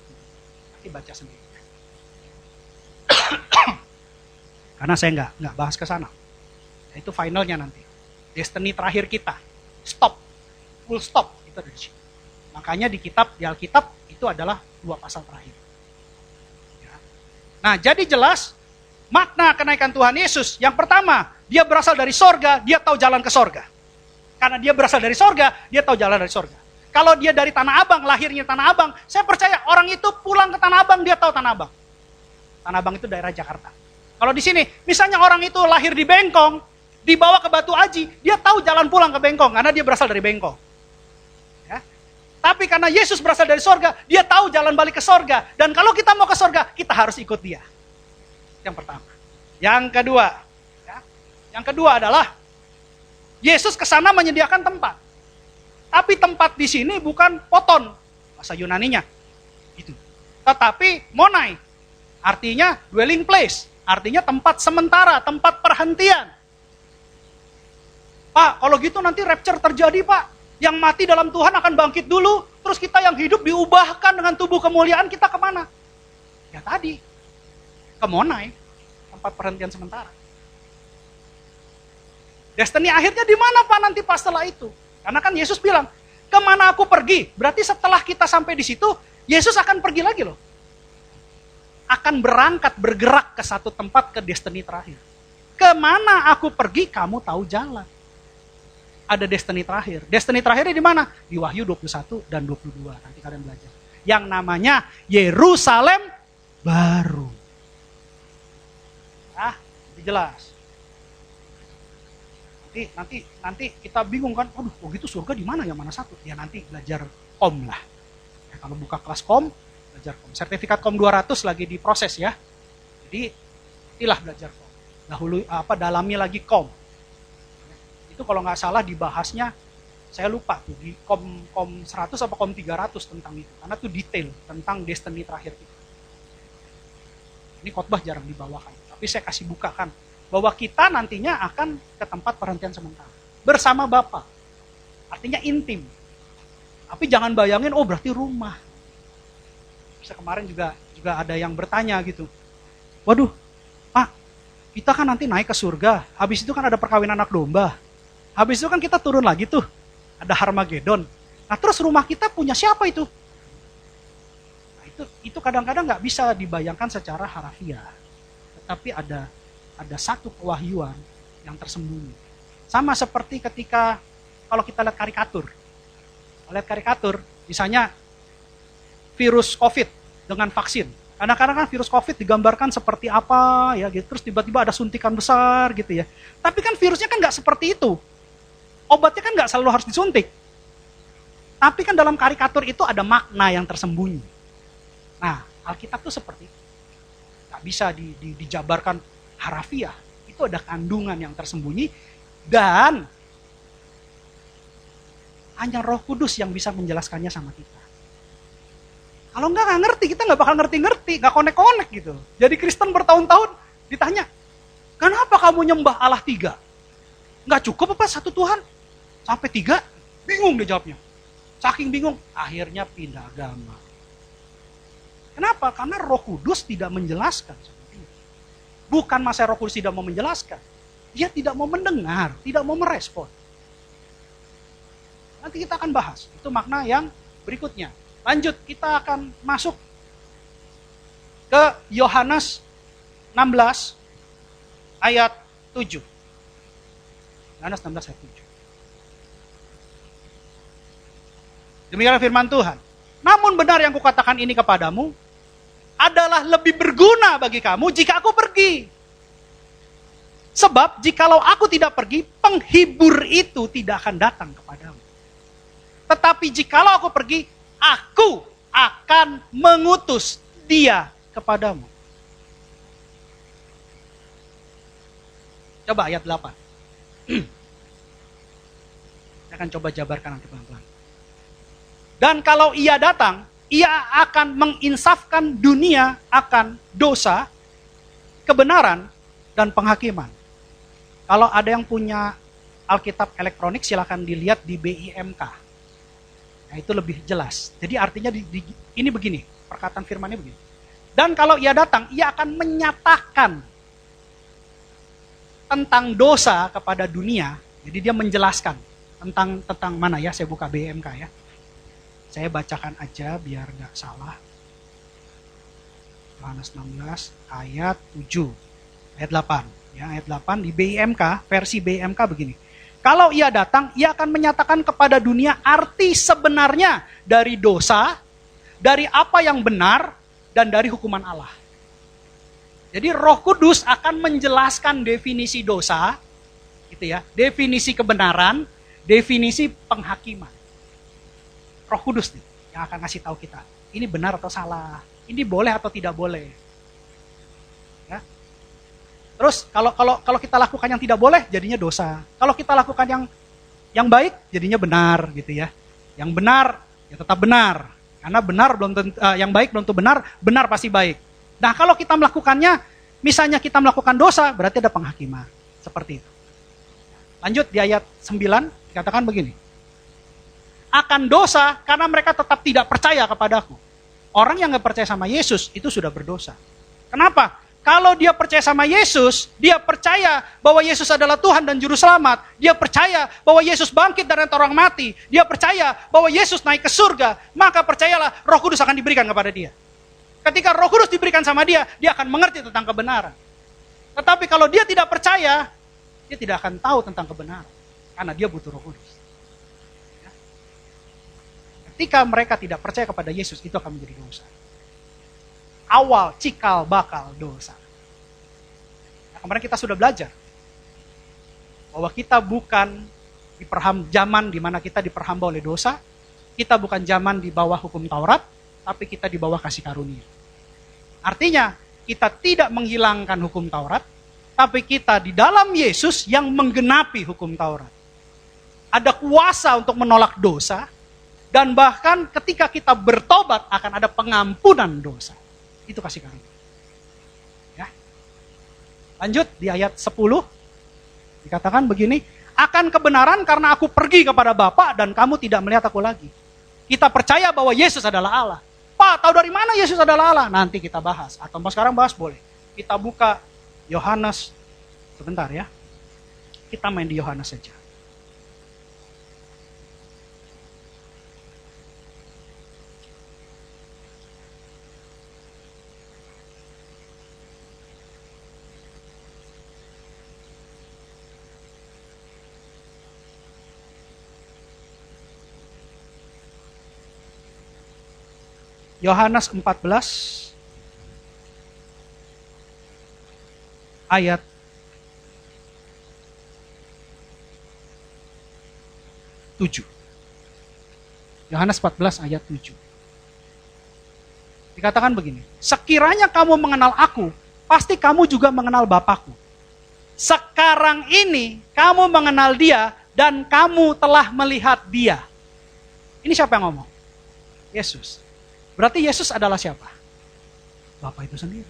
Nanti baca sendiri. Karena saya nggak bahas ke sana. Itu finalnya nanti. Destiny terakhir kita. Stop. Full stop. Itu ada di situ. Makanya di Alkitab itu adalah dua pasal terakhir. Nah, jadi jelas makna kenaikan Tuhan Yesus. Yang pertama, dia berasal dari sorga, dia tahu jalan ke sorga. Karena dia berasal dari sorga, dia tahu jalan dari sorga. Kalau dia dari Tanah Abang, lahirnya Tanah Abang, saya percaya orang itu pulang ke Tanah Abang, dia tahu Tanah Abang. Tanah Abang itu daerah Jakarta. Kalau di sini, misalnya orang itu lahir di Bengkong, dibawa ke Batu Aji, dia tahu jalan pulang ke Bengkong, karena dia berasal dari Bengkong. Ya. Tapi karena Yesus berasal dari sorga, dia tahu jalan balik ke sorga. Dan kalau kita mau ke sorga, kita harus ikut dia. Yang pertama. Yang kedua adalah, Yesus ke sana menyediakan tempat. Tapi tempat di sini bukan poton, bahasa Yunaninya. Gitu. Tetapi monai, artinya dwelling place, artinya tempat sementara, tempat perhentian. Pak, kalau gitu nanti rapture terjadi, Pak. Yang mati dalam Tuhan akan bangkit dulu, terus kita yang hidup diubahkan dengan tubuh kemuliaan, kita kemana? Ya tadi, ke monai, tempat perhentian sementara. Destiny akhirnya di mana, Pak, nanti pas setelah itu? Karena kan Yesus bilang, kemana aku pergi? Berarti setelah kita sampai di situ, Yesus akan pergi lagi loh. Akan berangkat, bergerak ke satu tempat, ke destiny terakhir. Kemana aku pergi, kamu tahu jalan. Ada destiny terakhir. Destiny terakhirnya di mana? Di Wahyu 21 dan 22. Nanti kalian belajar. Yang namanya Yerusalem baru. Lebih jelas. Nanti kita bingung kan, aduh, oh gitu surga di mana, yang mana satu? Ya nanti belajar kom lah. Ya, kalau buka kelas kom, belajar kom. Sertifikat kom 200 lagi diproses ya. Jadi, inilah belajar kom. Dalami lagi kom. Itu kalau nggak salah dibahasnya, saya lupa tuh di kom 100 apa kom 300 tentang itu. Karena itu detail tentang destiny terakhir itu. Ini khotbah jarang dibawakan, tapi saya kasih bukakan. Bahwa kita nantinya akan ke tempat perhentian sementara. Bersama Bapa. Artinya intim. Tapi jangan bayangin, oh berarti rumah. Bisa kemarin juga ada yang bertanya gitu. Waduh, Pak, kita kan nanti naik ke surga. Habis itu kan ada perkawinan anak domba. Habis itu kan kita turun lagi tuh. Ada Harmagedon. Nah terus rumah kita punya siapa itu? Nah, itu kadang-kadang nggak bisa dibayangkan secara harafiah. Tetapi ada satu kewahyuan yang tersembunyi. Sama seperti ketika kalau kita lihat karikatur. Lihat karikatur, misalnya virus COVID dengan vaksin. Kadang-kadang kan virus COVID digambarkan seperti apa ya gitu, terus tiba-tiba ada suntikan besar gitu ya. Tapi kan virusnya kan nggak seperti itu. Obatnya kan nggak selalu harus disuntik. Tapi kan dalam karikatur itu ada makna yang tersembunyi. Nah, Alkitab tuh seperti itu. Nggak bisa dijabarkan harafiah, itu ada kandungan yang tersembunyi dan hanya Roh Kudus yang bisa menjelaskannya sama kita. Kalau nggak ngerti, kita nggak bakal ngerti-ngerti, nggak konek-konek gitu. Jadi Kristen bertahun-tahun ditanya, kenapa kamu nyembah Allah 3? Nggak cukup apa satu Tuhan? Sampai 3? Bingung dia jawabnya. Saking bingung, akhirnya pindah agama. Kenapa? Karena Roh Kudus tidak menjelaskan. Bukan masa Roh Kudus tidak mau menjelaskan. Dia tidak mau mendengar, tidak mau merespon. Nanti kita akan bahas. Itu makna yang berikutnya. Lanjut, kita akan masuk ke Yohanes 16 ayat 7. Yohanes 16 ayat 7. Demikian firman Tuhan. Namun benar yang kukatakan ini kepadamu, adalah lebih berguna bagi kamu jika aku pergi. Sebab jikalau aku tidak pergi, penghibur itu tidak akan datang kepadamu. Tetapi jikalau aku pergi, aku akan mengutus dia kepadamu. Coba ayat 8. Saya akan coba jabarkan nanti pelan-pelan. Dan kalau ia datang, ia akan menginsafkan dunia akan dosa, kebenaran, dan penghakiman. Kalau ada yang punya Alkitab elektronik, silakan dilihat di BIMK. Nah itu lebih jelas. Jadi artinya ini begini, perkataan firmannya begini. Dan kalau ia datang, ia akan menyatakan tentang dosa kepada dunia. Jadi dia menjelaskan tentang mana ya, saya buka BIMK ya. Saya bacakan aja biar nggak salah. Yohanes 16 ayat 7. Ayat 8. Ya, ayat 8 di BIMK, versi BIMK begini. Kalau ia datang, ia akan menyatakan kepada dunia arti sebenarnya dari dosa, dari apa yang benar, dan dari hukuman Allah. Jadi Roh Kudus akan menjelaskan definisi dosa, gitu ya, definisi kebenaran, definisi penghakiman. Roh Kudus nih yang akan kasih tahu kita, ini benar atau salah, ini boleh atau tidak boleh. Ya. Terus kalau kita lakukan yang tidak boleh, jadinya dosa. Kalau kita lakukan yang baik, jadinya benar, gitu ya. Yang benar ya tetap benar, karena benar belum tentu, yang baik belum tentu benar, benar pasti baik. Nah kalau kita melakukannya, misalnya kita melakukan dosa, berarti ada penghakiman, seperti itu. Lanjut di ayat 9, dikatakan begini. Akan dosa karena mereka tetap tidak percaya kepadaku. Orang yang gak percaya sama Yesus itu sudah berdosa. Kenapa? Kalau dia percaya sama Yesus, dia percaya bahwa Yesus adalah Tuhan dan Juru Selamat. Dia percaya bahwa Yesus bangkit dari antara orang mati. Dia percaya bahwa Yesus naik ke surga. Maka percayalah Roh Kudus akan diberikan kepada dia. Ketika Roh Kudus diberikan sama dia akan mengerti tentang kebenaran. Tetapi kalau dia tidak percaya, dia tidak akan tahu tentang kebenaran. Karena dia butuh Roh Kudus. Ya. Ketika mereka tidak percaya kepada Yesus, itu akan menjadi dosa. Awal, cikal, bakal dosa. Nah, kemarin kita sudah belajar bahwa kita bukan di zaman di mana kita diperhamba oleh dosa, kita bukan zaman di bawah hukum Taurat, tapi kita di bawah kasih karunia. Artinya, kita tidak menghilangkan hukum Taurat, tapi kita di dalam Yesus yang menggenapi hukum Taurat. Ada kuasa untuk menolak dosa, dan bahkan ketika kita bertobat akan ada pengampunan dosa. Itu kasih karunia. Ya. Lanjut di ayat 10. Dikatakan begini, akan kebenaran karena aku pergi kepada Bapa dan kamu tidak melihat aku lagi. Kita percaya bahwa Yesus adalah Allah. Pak, tahu dari mana Yesus adalah Allah? Nanti kita bahas. Atau mau sekarang bahas boleh. Kita buka Yohanes. Sebentar ya. Kita main di Yohanes saja. Yohanes 14 ayat 7. Yohanes 14 ayat 7. Dikatakan begini, sekiranya kamu mengenal aku, pasti kamu juga mengenal Bapakku. Sekarang ini kamu mengenal dia dan kamu telah melihat dia. Ini siapa yang ngomong? Yesus. Berarti Yesus adalah siapa? Bapa itu sendiri.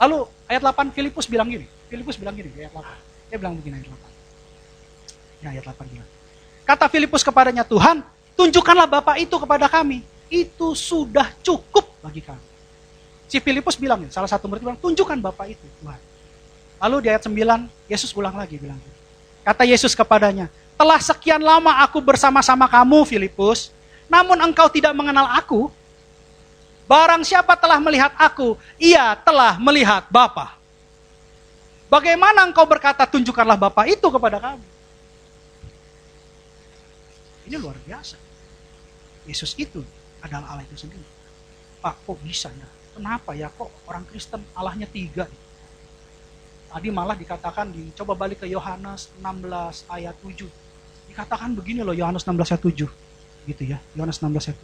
Lalu ayat 8 Filipus bilang gini. Filipus bilang gini ayat 8. Dia bilang begini ayat 8. Ya ayat 8 bilang. Kata Filipus kepadanya, Tuhan, tunjukkanlah Bapa itu kepada kami. Itu sudah cukup bagi kami. Si Filipus bilang, salah satu murid bilang, tunjukkan Bapa itu, Tuhan. Lalu di ayat 9, Yesus ulang lagi bilang. Kata Yesus kepadanya, telah sekian lama aku bersama-sama kamu, Filipus, namun engkau tidak mengenal aku. Barang siapa telah melihat aku, ia telah melihat Bapa. Bagaimana engkau berkata, tunjukkanlah Bapa itu kepada kami? Ini luar biasa. Yesus itu adalah Allah itu sendiri. Pak, kok bisa ya? Kenapa ya? Kok orang Kristen Allahnya 3? Tadi malah dikatakan, coba balik ke Yohanes 16 ayat 7. Dikatakan begini loh, Yohanes 16 ayat 7. Gitu ya, Yohanes 16 ayat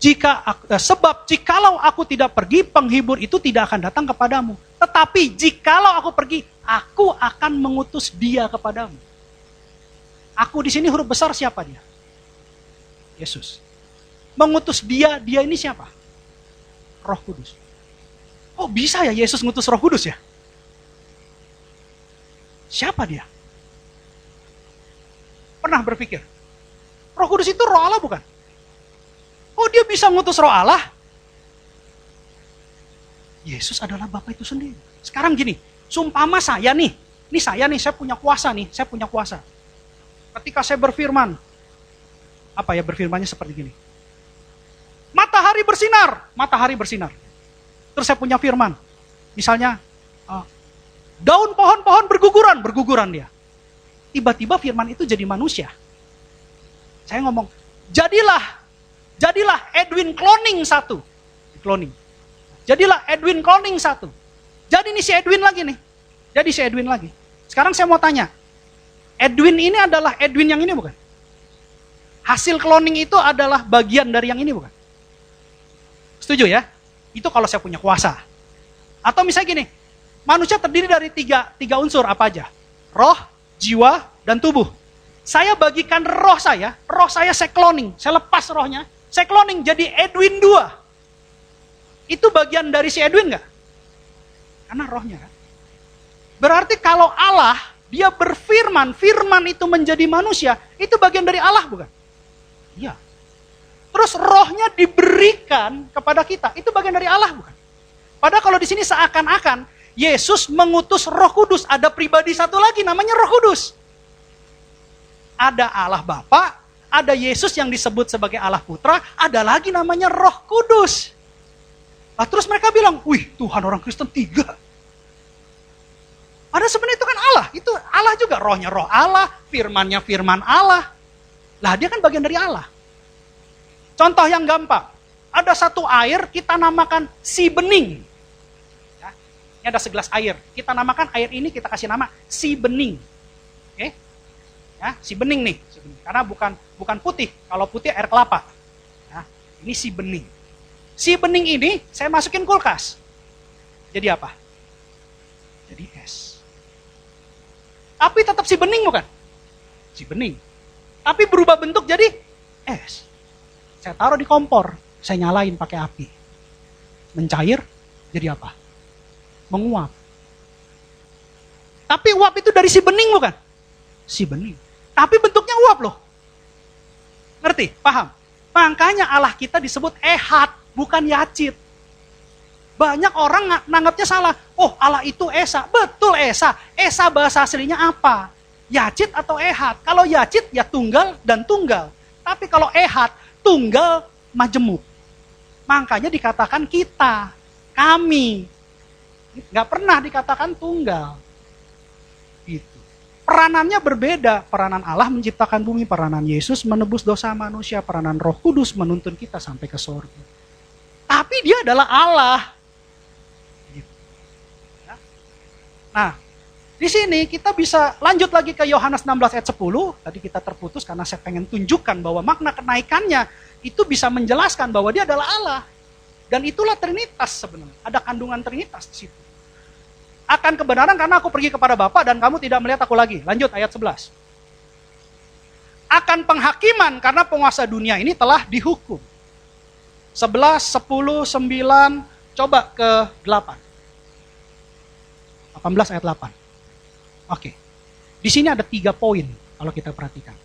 7. Sebab jikalau aku tidak pergi, penghibur itu tidak akan datang kepadamu. Tetapi jikalau aku pergi, aku akan mengutus dia kepadamu. Aku di sini huruf besar siapa dia? Yesus. Mengutus dia ini siapa? Roh Kudus. Oh bisa ya Yesus ngutus Roh Kudus ya? Siapa dia? Pernah berpikir, Roh Kudus itu Roh Allah bukan? Oh dia bisa ngutus Roh Allah? Yesus adalah Bapa itu sendiri. Sekarang gini, sumpama saya nih, saya punya kuasa nih, saya punya kuasa. Ketika saya berfirman, apa ya berfirmannya seperti gini. Matahari bersinar, matahari bersinar. Terus saya punya firman, misalnya, daun pohon-pohon berguguran dia. Tiba-tiba firman itu jadi manusia. Saya ngomong, jadilah Edwin Cloning 1. Cloning. Jadilah Edwin Cloning 1. Jadi nih si Edwin lagi nih. Jadi si Edwin lagi. Sekarang saya mau tanya, Edwin ini adalah Edwin yang ini bukan? Hasil cloning itu adalah bagian dari yang ini bukan? Setuju ya? Itu kalau saya punya kuasa. Atau misalnya gini, manusia terdiri dari tiga unsur apa aja? Roh, jiwa, dan tubuh. Saya bagikan roh saya cloning, saya lepas rohnya, saya cloning jadi Edwin 2. Itu bagian dari si Edwin nggak? Karena rohnya kan. Berarti kalau Allah, dia berfirman, firman itu menjadi manusia, itu bagian dari Allah bukan? Iya. Terus rohnya diberikan kepada kita, itu bagian dari Allah bukan? Padahal kalau di sini seakan-akan Yesus mengutus Roh Kudus, ada pribadi satu lagi namanya Roh Kudus. Ada Allah Bapa, ada Yesus yang disebut sebagai Allah Putra, ada lagi namanya Roh Kudus. Nah, terus mereka bilang, wih Tuhan orang Kristen 3. Padahal sebenarnya itu kan Allah, itu Allah juga, rohnya roh Allah, firmannya firman Allah. Lah dia kan bagian dari Allah. Contoh yang gampang, ada satu air kita namakan si bening. Ya, ini ada segelas air, kita namakan air ini kita kasih nama si bening. Oke? Ya, si bening nih, karena bukan putih, kalau putih air kelapa. Ya, ini si bening. Si bening ini saya masukin kulkas. Jadi apa? Jadi es. Tapi tetap si bening bukan? Si bening. Tapi berubah bentuk jadi es. Saya taruh di kompor, saya nyalain pakai api. Mencair, jadi apa? Menguap. Tapi uap itu dari si bening bukan? Si bening. Tapi bentuknya uap loh. Ngerti? Paham? Makanya Allah kita disebut Ehad, bukan Yacid. Banyak orang nanggapnya salah. Oh, Allah itu Esa. Betul Esa. Esa bahasa aslinya apa? Yacid atau Ehad? Kalau Yacid ya tunggal dan tunggal. Tapi kalau Ehad, tunggal majemuk. Makanya dikatakan kita, kami. Nggak pernah dikatakan tunggal. Gitu. Peranannya berbeda. Peranan Allah menciptakan bumi, peranan Yesus menebus dosa manusia, peranan Roh Kudus menuntun kita sampai ke surga. Tapi dia adalah Allah. Nah, di sini kita bisa lanjut lagi ke Yohanes 16 ayat 10. Tadi kita terputus karena saya pengen tunjukkan bahwa makna kenaikannya itu bisa menjelaskan bahwa dia adalah Allah. Dan itulah Trinitas sebenarnya. Ada kandungan Trinitas di situ. Akan kebenaran karena aku pergi kepada Bapa dan kamu tidak melihat aku lagi. Lanjut ayat 11. Akan penghakiman karena penguasa dunia ini telah dihukum. 11, 10, 9, coba ke 8. 18 ayat 8. Oke. Di sini ada 3 poin kalau kita perhatikan.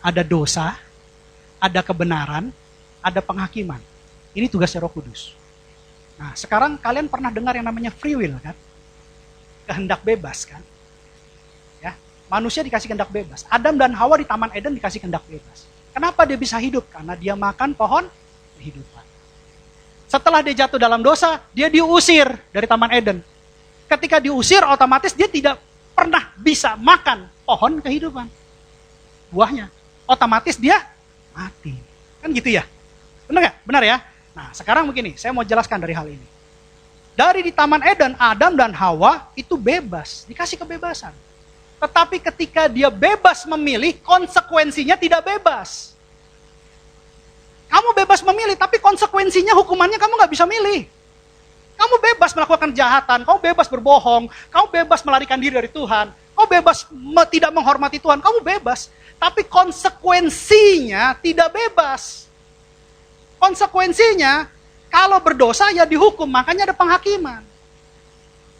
Ada dosa, ada kebenaran, ada penghakiman. Ini tugasnya Roh Kudus. Nah, sekarang kalian pernah dengar yang namanya free will kan? Kehendak bebas kan? Ya, manusia dikasih kehendak bebas. Adam dan Hawa di Taman Eden dikasih kehendak bebas. Kenapa dia bisa hidup? Karena dia makan pohon kehidupan. Setelah dia jatuh dalam dosa, dia diusir dari Taman Eden. Ketika diusir, otomatis dia tidak pernah bisa makan pohon kehidupan. Buahnya. Otomatis dia mati. Kan gitu ya? Benar gak? Benar ya? Nah, sekarang begini, saya mau jelaskan dari hal ini. Dari di Taman Eden, Adam dan Hawa itu bebas, dikasih kebebasan. Tetapi ketika dia bebas memilih, konsekuensinya tidak bebas. Kamu bebas memilih, tapi konsekuensinya hukumannya kamu gak bisa milih. Kamu bebas melakukan kejahatan, kamu bebas berbohong, kamu bebas melarikan diri dari Tuhan, kamu bebas tidak menghormati Tuhan, kamu bebas. Tapi konsekuensinya tidak bebas. Konsekuensinya, kalau berdosa ya dihukum, makanya ada penghakiman.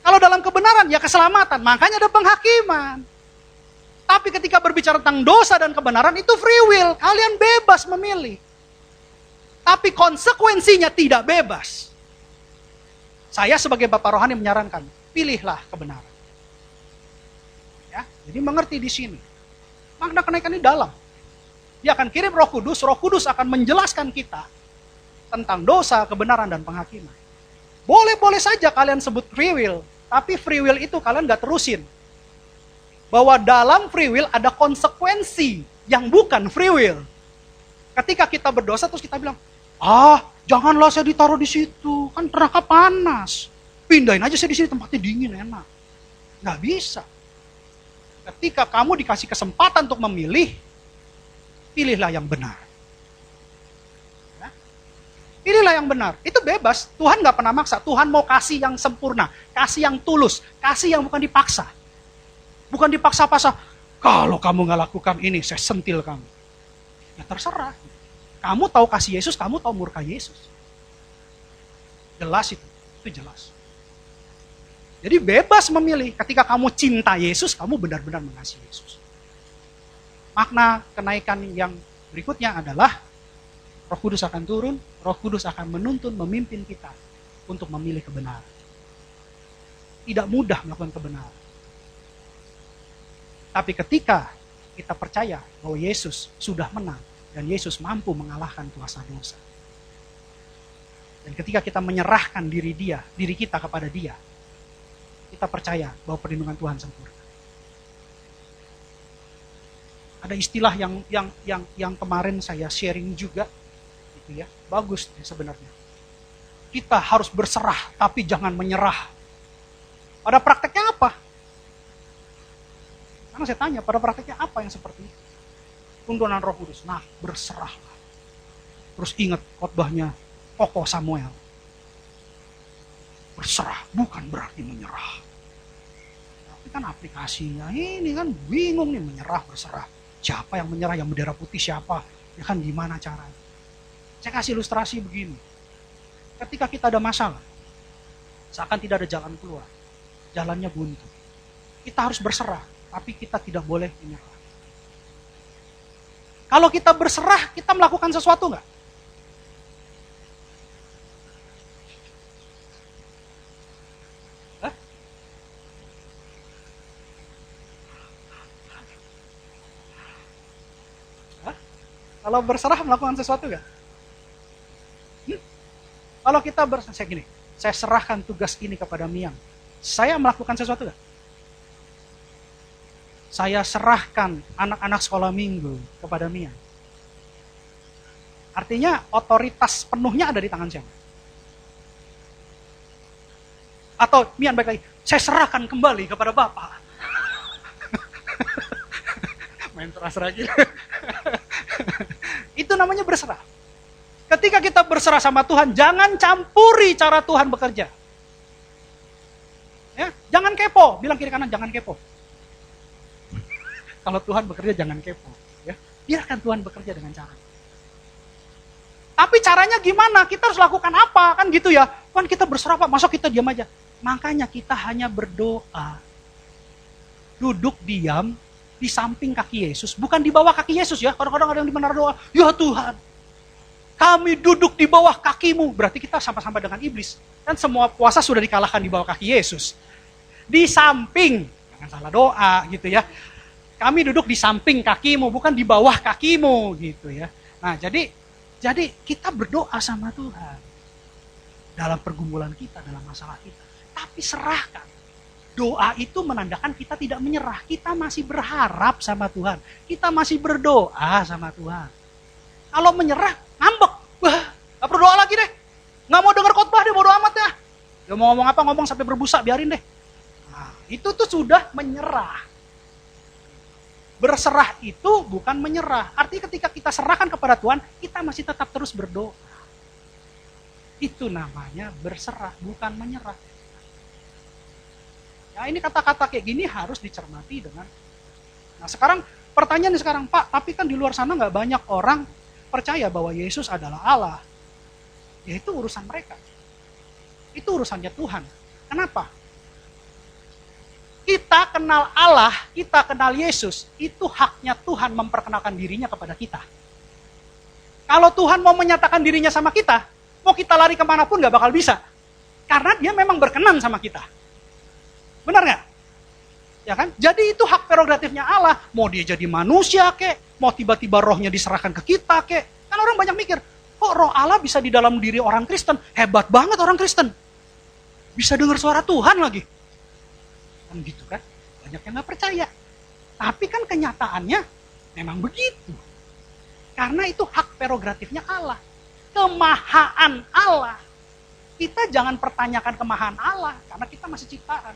Kalau dalam kebenaran ya keselamatan, makanya ada penghakiman. Tapi ketika berbicara tentang dosa dan kebenaran itu free will, kalian bebas memilih. Tapi konsekuensinya tidak bebas. Saya sebagai Bapak Rohani menyarankan, pilihlah kebenaran. Ya, jadi mengerti di sini. Makna kenaikan ini dalam. Dia akan kirim Roh Kudus akan menjelaskan kita tentang dosa, kebenaran, dan penghakiman. Boleh-boleh saja kalian sebut free will, tapi free will itu kalian gak terusin. Bahwa dalam free will ada konsekuensi yang bukan free will. Ketika kita berdosa terus kita bilang, janganlah saya ditaruh di situ, kan neraka panas. Pindahin aja saya di sini, tempatnya dingin, enak. Gak bisa. Ketika kamu dikasih kesempatan untuk memilih, pilihlah yang benar. Pilihlah yang benar. Itu bebas. Tuhan gak pernah maksa. Tuhan mau kasih yang sempurna. Kasih yang tulus. Kasih yang bukan dipaksa. Bukan dipaksa-paksa. Kalau kamu gak lakukan ini, saya sentil kamu. Ya terserah. Kamu tahu kasih Yesus, kamu tahu murka Yesus. Jelas itu. Itu jelas. Jadi bebas memilih. Ketika kamu cinta Yesus, kamu benar-benar mengasihi Yesus. Makna kenaikan yang berikutnya adalah Roh Kudus akan turun, Roh Kudus akan menuntun, memimpin kita untuk memilih kebenaran. Tidak mudah melakukan kebenaran. Tapi ketika kita percaya bahwa Yesus sudah menang dan Yesus mampu mengalahkan kuasa dosa. Dan ketika kita menyerahkan diri kita kepada Dia, kita percaya bahwa perlindungan Tuhan sempurna. Ada istilah yang kemarin saya sharing juga. Ya, bagus sebenarnya. Kita harus berserah tapi jangan menyerah. Pada prakteknya apa? Karena saya tanya, pada prakteknya apa yang seperti itu? Tuntunan Roh Kudus. Nah, berserahlah. Terus ingat khotbahnya Koko Samuel. Berserah bukan berarti menyerah. Tapi kan aplikasinya ini kan bingung nih, menyerah, berserah. Siapa yang menyerah, yang bendera putih siapa? Ya kan gimana caranya? Saya kasih ilustrasi begini. Ketika kita ada masalah, seakan tidak ada jalan keluar. Jalannya buntu. Kita harus berserah, tapi kita tidak boleh menyerah. Kalau kita berserah, kita melakukan sesuatu nggak? Hah? Hah? Kalau berserah melakukan sesuatu nggak? Kalau kita saya gini, saya serahkan tugas ini kepada Miang. Saya melakukan sesuatu nggak? Saya serahkan anak-anak sekolah minggu kepada Miang. Artinya otoritas penuhnya ada di tangan siapa? Atau Miang balik lagi, saya serahkan kembali kepada Bapak. Main terserah gitu. Itu namanya berserah. Ketika kita berserah sama Tuhan, jangan campuri cara Tuhan bekerja. Ya, jangan kepo, bilang kiri kanan jangan kepo. Kalau Tuhan bekerja jangan kepo, ya. Biarkan Tuhan bekerja dengan cara. Tapi caranya gimana? Kita harus lakukan apa? Kan gitu ya. Kan kita berserah Pak, masa kita diam aja. Makanya kita hanya berdoa. Duduk diam di samping kaki Yesus, bukan di bawah kaki Yesus ya. Kadang-kadang ada yang benar doa, ya Tuhan, kami duduk di bawah kakimu. Berarti kita sama-sama dengan iblis. Kan semua puasa sudah dikalahkan di bawah kaki Yesus. Di samping, jangan salah doa gitu ya. Kami duduk di samping kakimu, bukan di bawah kakimu gitu ya. Nah jadi kita berdoa sama Tuhan. Dalam pergumulan kita, dalam masalah kita. Tapi serahkan. Doa itu menandakan kita tidak menyerah. Kita masih berharap sama Tuhan. Kita masih berdoa sama Tuhan. Kalau menyerah, ngambek. Wah, gak perlu doa lagi deh. Gak mau denger khotbah deh, bodo amat ya. Dia mau ngomong apa, ngomong sampai berbusa, biarin deh. Nah, itu tuh sudah menyerah. Berserah itu bukan menyerah. Artinya ketika kita serahkan kepada Tuhan, kita masih tetap terus berdoa. Itu namanya berserah, bukan menyerah. Ya ini kata-kata kayak gini harus dicermati dengan. Nah sekarang pertanyaan sekarang, Pak, tapi kan di luar sana gak banyak orang percaya bahwa Yesus adalah Allah. Ya itu urusan mereka. Itu urusannya Tuhan. Kenapa? Kita kenal Allah, kita kenal Yesus, itu haknya Tuhan memperkenalkan dirinya kepada kita. Kalau Tuhan mau menyatakan dirinya sama kita, mau kita lari kemanapun gak bakal bisa. Karena dia memang berkenan sama kita. Benar gak? Ya kan? Jadi itu hak prerogatifnya Allah. Mau dia jadi manusia kek, mau tiba-tiba rohnya diserahkan ke kita kek. Kan orang banyak mikir, kok roh Allah bisa di dalam diri orang Kristen? Hebat banget orang Kristen. Bisa dengar suara Tuhan lagi. Kan gitu kan? Banyak yang gak percaya. Tapi kan kenyataannya memang begitu. Karena itu hak prerogatifnya Allah. Kemahaan Allah. Kita jangan pertanyakan kemahaan Allah, karena kita masih ciptaan.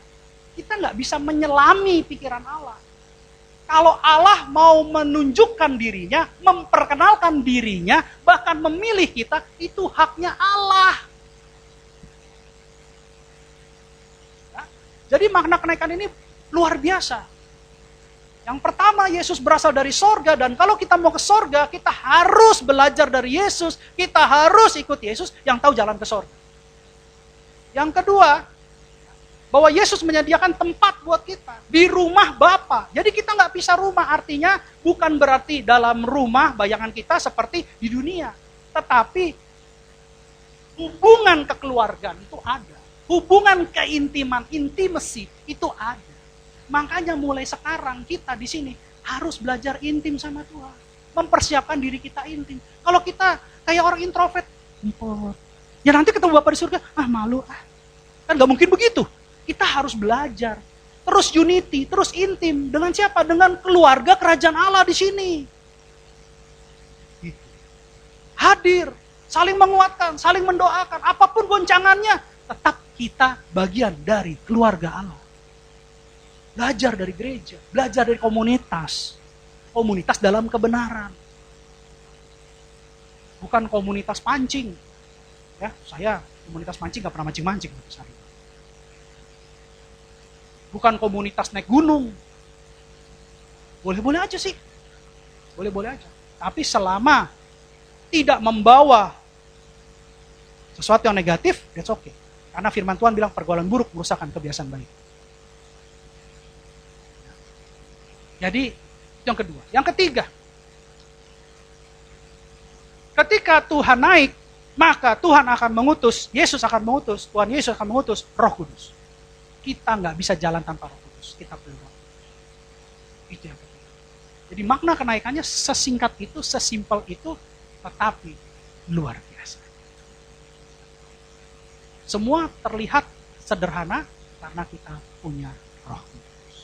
Kita nggak bisa menyelami pikiran Allah. Kalau Allah mau menunjukkan dirinya, memperkenalkan dirinya, bahkan memilih kita, itu haknya Allah. Ya? Jadi makna kenaikan ini luar biasa. Yang pertama, Yesus berasal dari sorga, dan kalau kita mau ke sorga, kita harus belajar dari Yesus, kita harus ikut Yesus yang tahu jalan ke sorga. Yang kedua, bahwa Yesus menyediakan tempat buat kita di rumah Bapa. Jadi kita nggak pisah rumah, artinya bukan berarti dalam rumah bayangan kita seperti di dunia. Tetapi hubungan kekeluargaan itu ada. Hubungan keintiman, intimacy itu ada. Makanya mulai sekarang kita di sini harus belajar intim sama Tuhan. Mempersiapkan diri kita intim. Kalau kita kayak orang introvert, ya nanti ketemu Bapak di surga, malu Kan gak mungkin begitu. Kita harus belajar. Terus unity, terus intim. Dengan siapa? Dengan keluarga kerajaan Allah di sini. Gitu. Hadir, saling menguatkan, saling mendoakan. Apapun goncangannya, tetap kita bagian dari keluarga Allah. Belajar dari gereja, belajar dari komunitas. Komunitas dalam kebenaran. Bukan komunitas pancing. Ya, saya komunitas pancing gak pernah mancing-mancing. Bukan komunitas naik gunung. Boleh-boleh aja sih. Boleh-boleh aja. Tapi selama tidak membawa sesuatu yang negatif, that's okay. Karena firman Tuhan bilang pergaulan buruk merusakkan kebiasaan baik. Jadi, yang kedua. Yang ketiga. Ketika Tuhan naik, maka Tuhan akan mengutus, Yesus akan mengutus, Tuhan Yesus akan mengutus Roh Kudus. Kita nggak bisa jalan tanpa Roh Kudus. Kita perlu Roh. Itu yang ketiga. Jadi makna kenaikannya sesingkat itu, sesimpel itu, tetapi luar biasa. Semua terlihat sederhana karena kita punya Roh Kudus.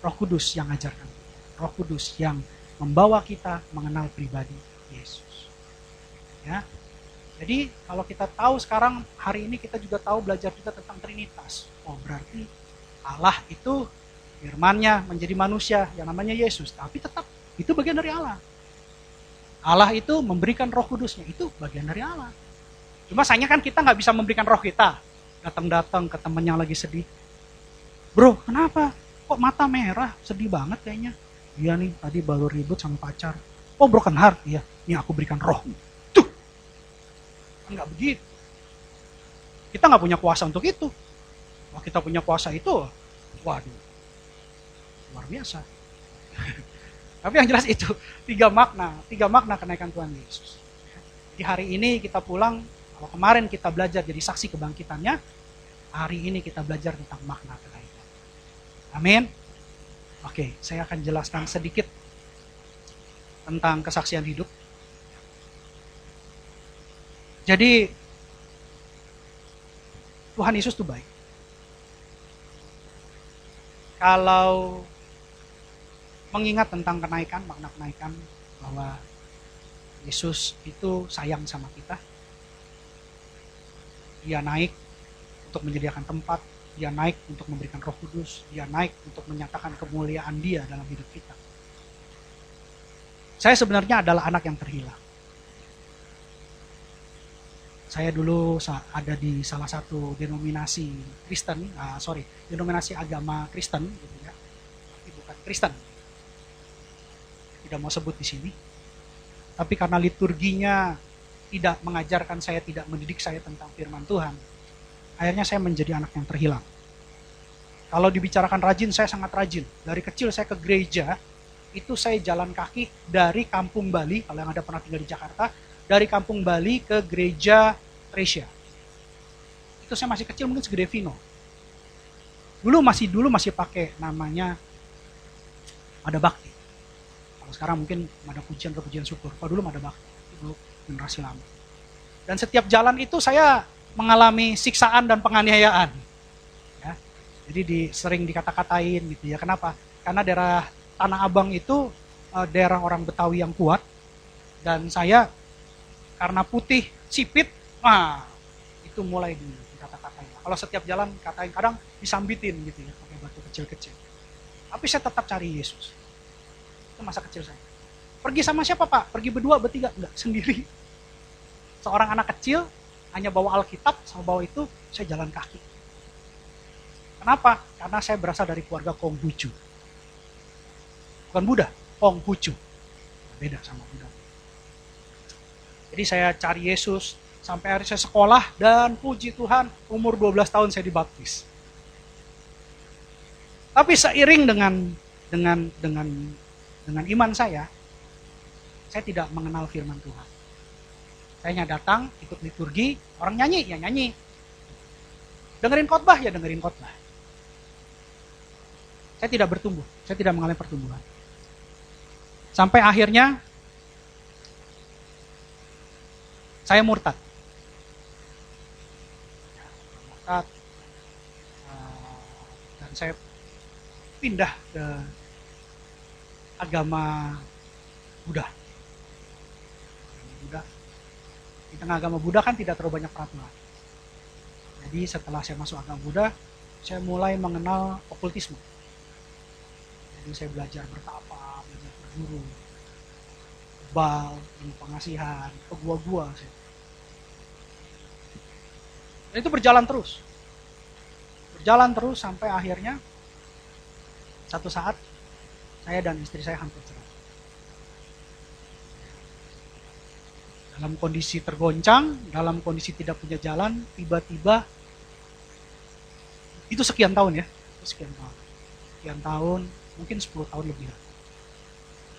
Roh Kudus yang ngajarkan kita. Roh Kudus yang membawa kita mengenal pribadi Yesus. Ya. Jadi kalau kita tahu sekarang hari ini kita juga tahu belajar juga tentang Trinitas. Oh berarti Allah itu firman-Nya menjadi manusia yang namanya Yesus. Tapi tetap itu bagian dari Allah. Allah itu memberikan Roh Kudusnya, itu bagian dari Allah. Cuma sayangnya kan kita nggak bisa memberikan roh kita. Datang-datang ke temen yang lagi sedih. Bro kenapa? Kok mata merah? Sedih banget kayaknya. Iya nih tadi baru ribut sama pacar. Oh broken heart? Iya, ini aku berikan roh. Enggak begitu. Kita nggak punya kuasa untuk itu. Kalau kita punya kuasa itu, waduh, luar biasa. Tapi yang jelas itu tiga makna kenaikan Tuhan Yesus. Di hari ini kita pulang, kalau kemarin kita belajar jadi saksi kebangkitannya, hari ini kita belajar tentang makna kenaikan. Amin. Oke, saya akan jelaskan sedikit tentang kesaksian hidup. Jadi Tuhan Yesus itu baik. Kalau mengingat tentang kenaikan, makna kenaikan, bahwa Yesus itu sayang sama kita. Dia naik untuk menyediakan tempat, dia naik untuk memberikan Roh Kudus, dia naik untuk menyatakan kemuliaan dia dalam hidup kita. Saya sebenarnya adalah anak yang terhilang. Saya dulu ada di salah satu denominasi Kristen, denominasi agama Kristen, gitu ya. Tapi bukan Kristen. Tidak mau sebut di sini. Tapi karena liturginya tidak mengajarkan saya, tidak mendidik saya tentang firman Tuhan, akhirnya saya menjadi anak yang terhilang. Kalau dibicarakan rajin, saya sangat rajin. Dari kecil saya ke gereja, itu saya jalan kaki dari Kampung Bali, kalau yang ada pernah tinggal di Jakarta, dari Kampung Bali ke gereja Tresia. Itu saya masih kecil, mungkin segede Vino. Dulu masih pakai namanya Mada Bakti. Kalau sekarang mungkin Mada Pujian atau Pujian Syukur. Kalau dulu Mada Bakti. Dulu generasi lama. Dan setiap jalan itu saya mengalami siksaan dan penganiayaan. Ya. Jadi sering dikata-katain gitu ya. Kenapa? Karena daerah Tanah Abang itu daerah orang Betawi yang kuat. Dan saya karena putih, sipit, itu mulai dikata-katain. Kalau setiap jalan katain, kadang disambitin gitu ya, pakai batu kecil-kecil. Tapi saya tetap cari Yesus. Itu masa kecil saya. Pergi sama siapa Pak? Pergi berdua, bertiga? Enggak, sendiri. Seorang anak kecil, hanya bawa Alkitab, sama bawa itu, saya jalan kaki. Kenapa? Karena saya berasal dari keluarga Konghucu. Bukan Buddha, Konghucu. Beda sama Buddha. Jadi saya cari Yesus, sampai akhirnya saya sekolah, dan puji Tuhan, umur 12 tahun saya dibaptis. Tapi seiring dengan iman saya tidak mengenal firman Tuhan. Saya hanya datang, ikut liturgi, orang nyanyi, ya nyanyi. Dengerin khotbah, ya dengerin khotbah. Saya tidak bertumbuh, saya tidak mengalami pertumbuhan. Sampai akhirnya, saya murtad. Dan saya pindah ke agama Buddha. Di tengah agama Buddha kan tidak terlalu banyak peraturan. Jadi setelah saya masuk agama Buddha, saya mulai mengenal okultisme. Jadi saya belajar bertapa, belajar berguru, bal, ilmu pengasihan, ke gua-gua. Dan itu berjalan terus. Berjalan terus sampai akhirnya satu saat saya dan istri saya hampir cerai. Dalam kondisi tergoncang, dalam kondisi tidak punya jalan, tiba-tiba itu sekian tahun ya, sekian tahun, mungkin 10 tahun lebih.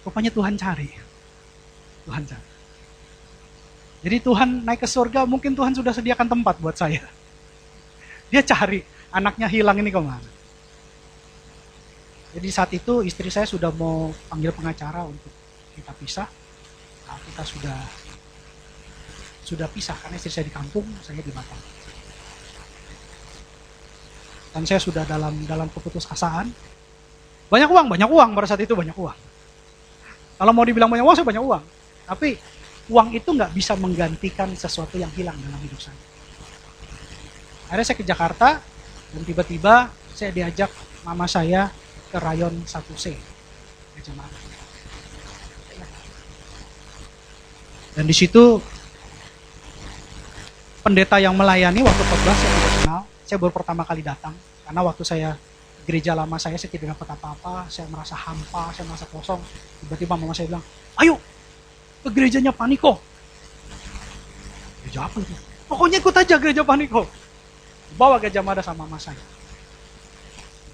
Rupanya Tuhan cari. Jadi Tuhan naik ke surga, mungkin Tuhan sudah sediakan tempat buat saya. Dia cari, anaknya hilang ini kemana. Jadi saat itu istri saya sudah mau panggil pengacara untuk kita pisah. Nah, kita sudah pisah karena istri saya di kampung, saya di Batam. Dan saya sudah dalam keputusasaan. Banyak uang pada saat itu banyak uang. Kalau mau dibilang banyak uang, saya banyak uang. Tapi uang itu nggak bisa menggantikan sesuatu yang hilang dalam hidup saya. Akhirnya saya ke Jakarta dan tiba-tiba saya diajak mama saya ke rayon 1C. Dan di situ pendeta yang melayani waktu khotbah saya tidak kenal. Saya baru pertama kali datang karena waktu saya gereja lama saya tidak dapat apa-apa, saya merasa hampa, saya merasa kosong. Tiba-tiba mama saya bilang, "Ayo ke gerejanya Paniko." Gereja apa itu? Pokoknya ikut aja gereja Paniko. Bawa Gajah Mada sama mama saya.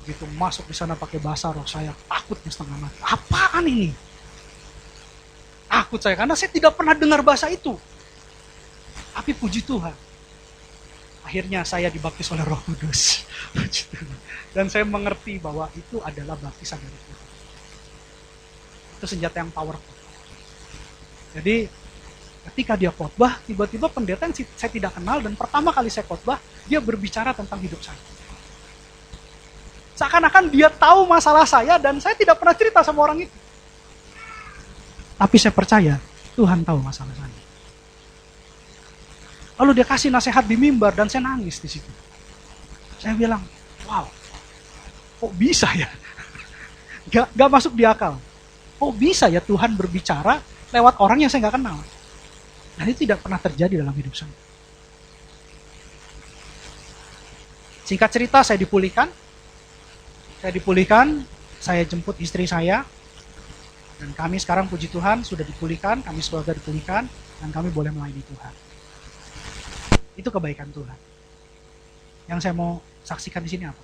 Begitu masuk di sana pakai bahasa roh, saya takutnya setengah mati. Apaan ini? Takut saya karena saya tidak pernah dengar bahasa itu. Tapi puji Tuhan, akhirnya saya dibaptis oleh Roh Kudus. Dan saya mengerti bahwa itu adalah baptisan dari Tuhan. Itu senjata yang powerful. Jadi ketika dia khotbah, tiba-tiba pendeta yang saya tidak kenal dan pertama kali saya khotbah, dia berbicara tentang hidup saya. Seakan-akan dia tahu masalah saya dan saya tidak pernah cerita sama orang itu. Tapi saya percaya Tuhan tahu masalah saya. Lalu dia kasih nasihat di mimbar dan saya nangis di situ. Saya bilang, wow, kok bisa ya? Gak masuk di akal. Kok bisa ya Tuhan berbicara lewat orang yang saya gak kenal? Dan itu tidak pernah terjadi dalam hidup saya. Singkat cerita, saya dipulihkan. Saya jemput istri saya. Dan kami sekarang puji Tuhan sudah dipulihkan, kami keluarga dipulihkan, dan kami boleh melayani Tuhan. Itu kebaikan Tuhan. Yang saya mau saksikan di sini apa?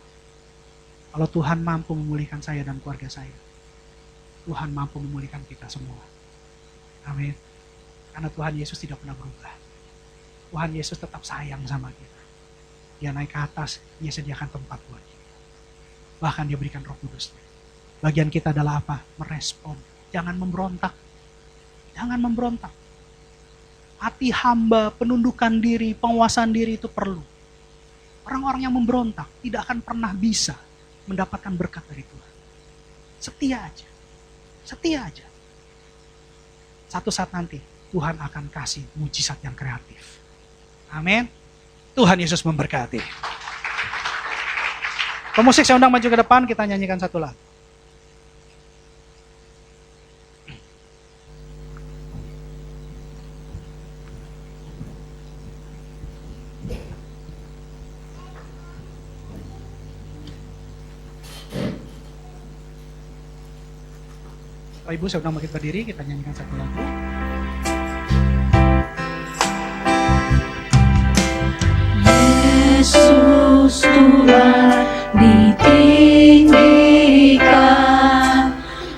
Kalau Tuhan mampu memulihkan saya dan keluarga saya, Tuhan mampu memulihkan kita semua. Amin. Karena Tuhan Yesus tidak pernah berubah. Tuhan Yesus tetap sayang sama kita. Dia naik ke atas, dia sediakan tempat buat kita. Bahkan dia berikan Roh Kudus. Bagian kita adalah apa? Merespon. Jangan memberontak. Jangan memberontak. Hati hamba, penundukan diri, penguasaan diri itu perlu. Orang-orang yang memberontak tidak akan pernah bisa mendapatkan berkat dari Tuhan. Setia aja. Setia aja. Satu saat nanti Tuhan akan kasih mujizat yang kreatif. Amin. Tuhan Yesus memberkati. Pemusik saya undang maju ke depan, kita nyanyikan satu lagu. Bapak Ibu, saya undang bangkit berdiri, kita nyanyikan satu lagu. Yesus Tuhan ditinggikan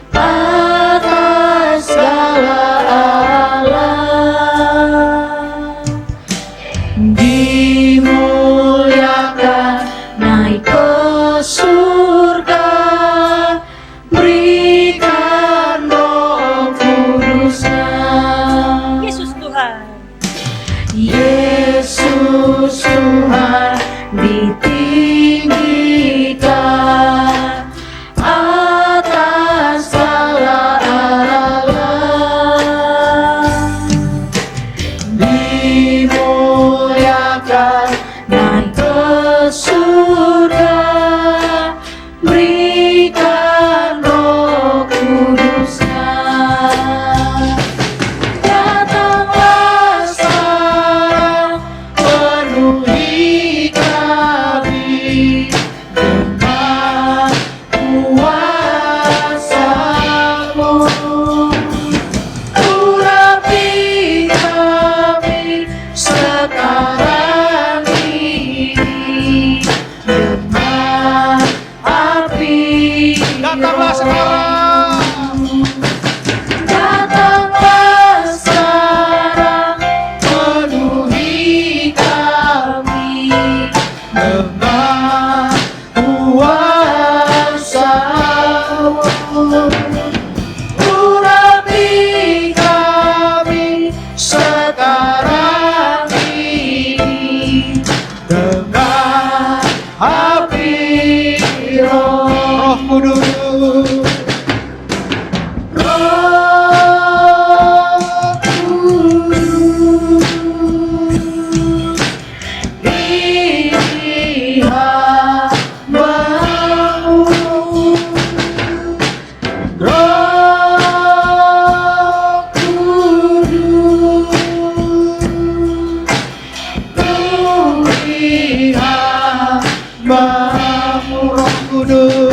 atas segala alam, dimuliakan naik ke surga, berikan Roh Kudus-Nya. Yesus Tuhan. Yesus Tuhan ditinggikan atas segala alam, dimuliakan naik ke surga, berikan Roh Kudus-Nya. Datanglah sekarang, penuhi kami dengan kuasa-Mu. Urapi kami sekarang ini dengan api Datanglah sekarang. Datanglah sekarang, penuhi kami dengan kuasa-Mu. Urapi kami sekarang ini dengan api Roh Kudus. Roh Kudus, ini hamba-Mu. Roh Kudus, ini hamba-Mu. Roh Kudus.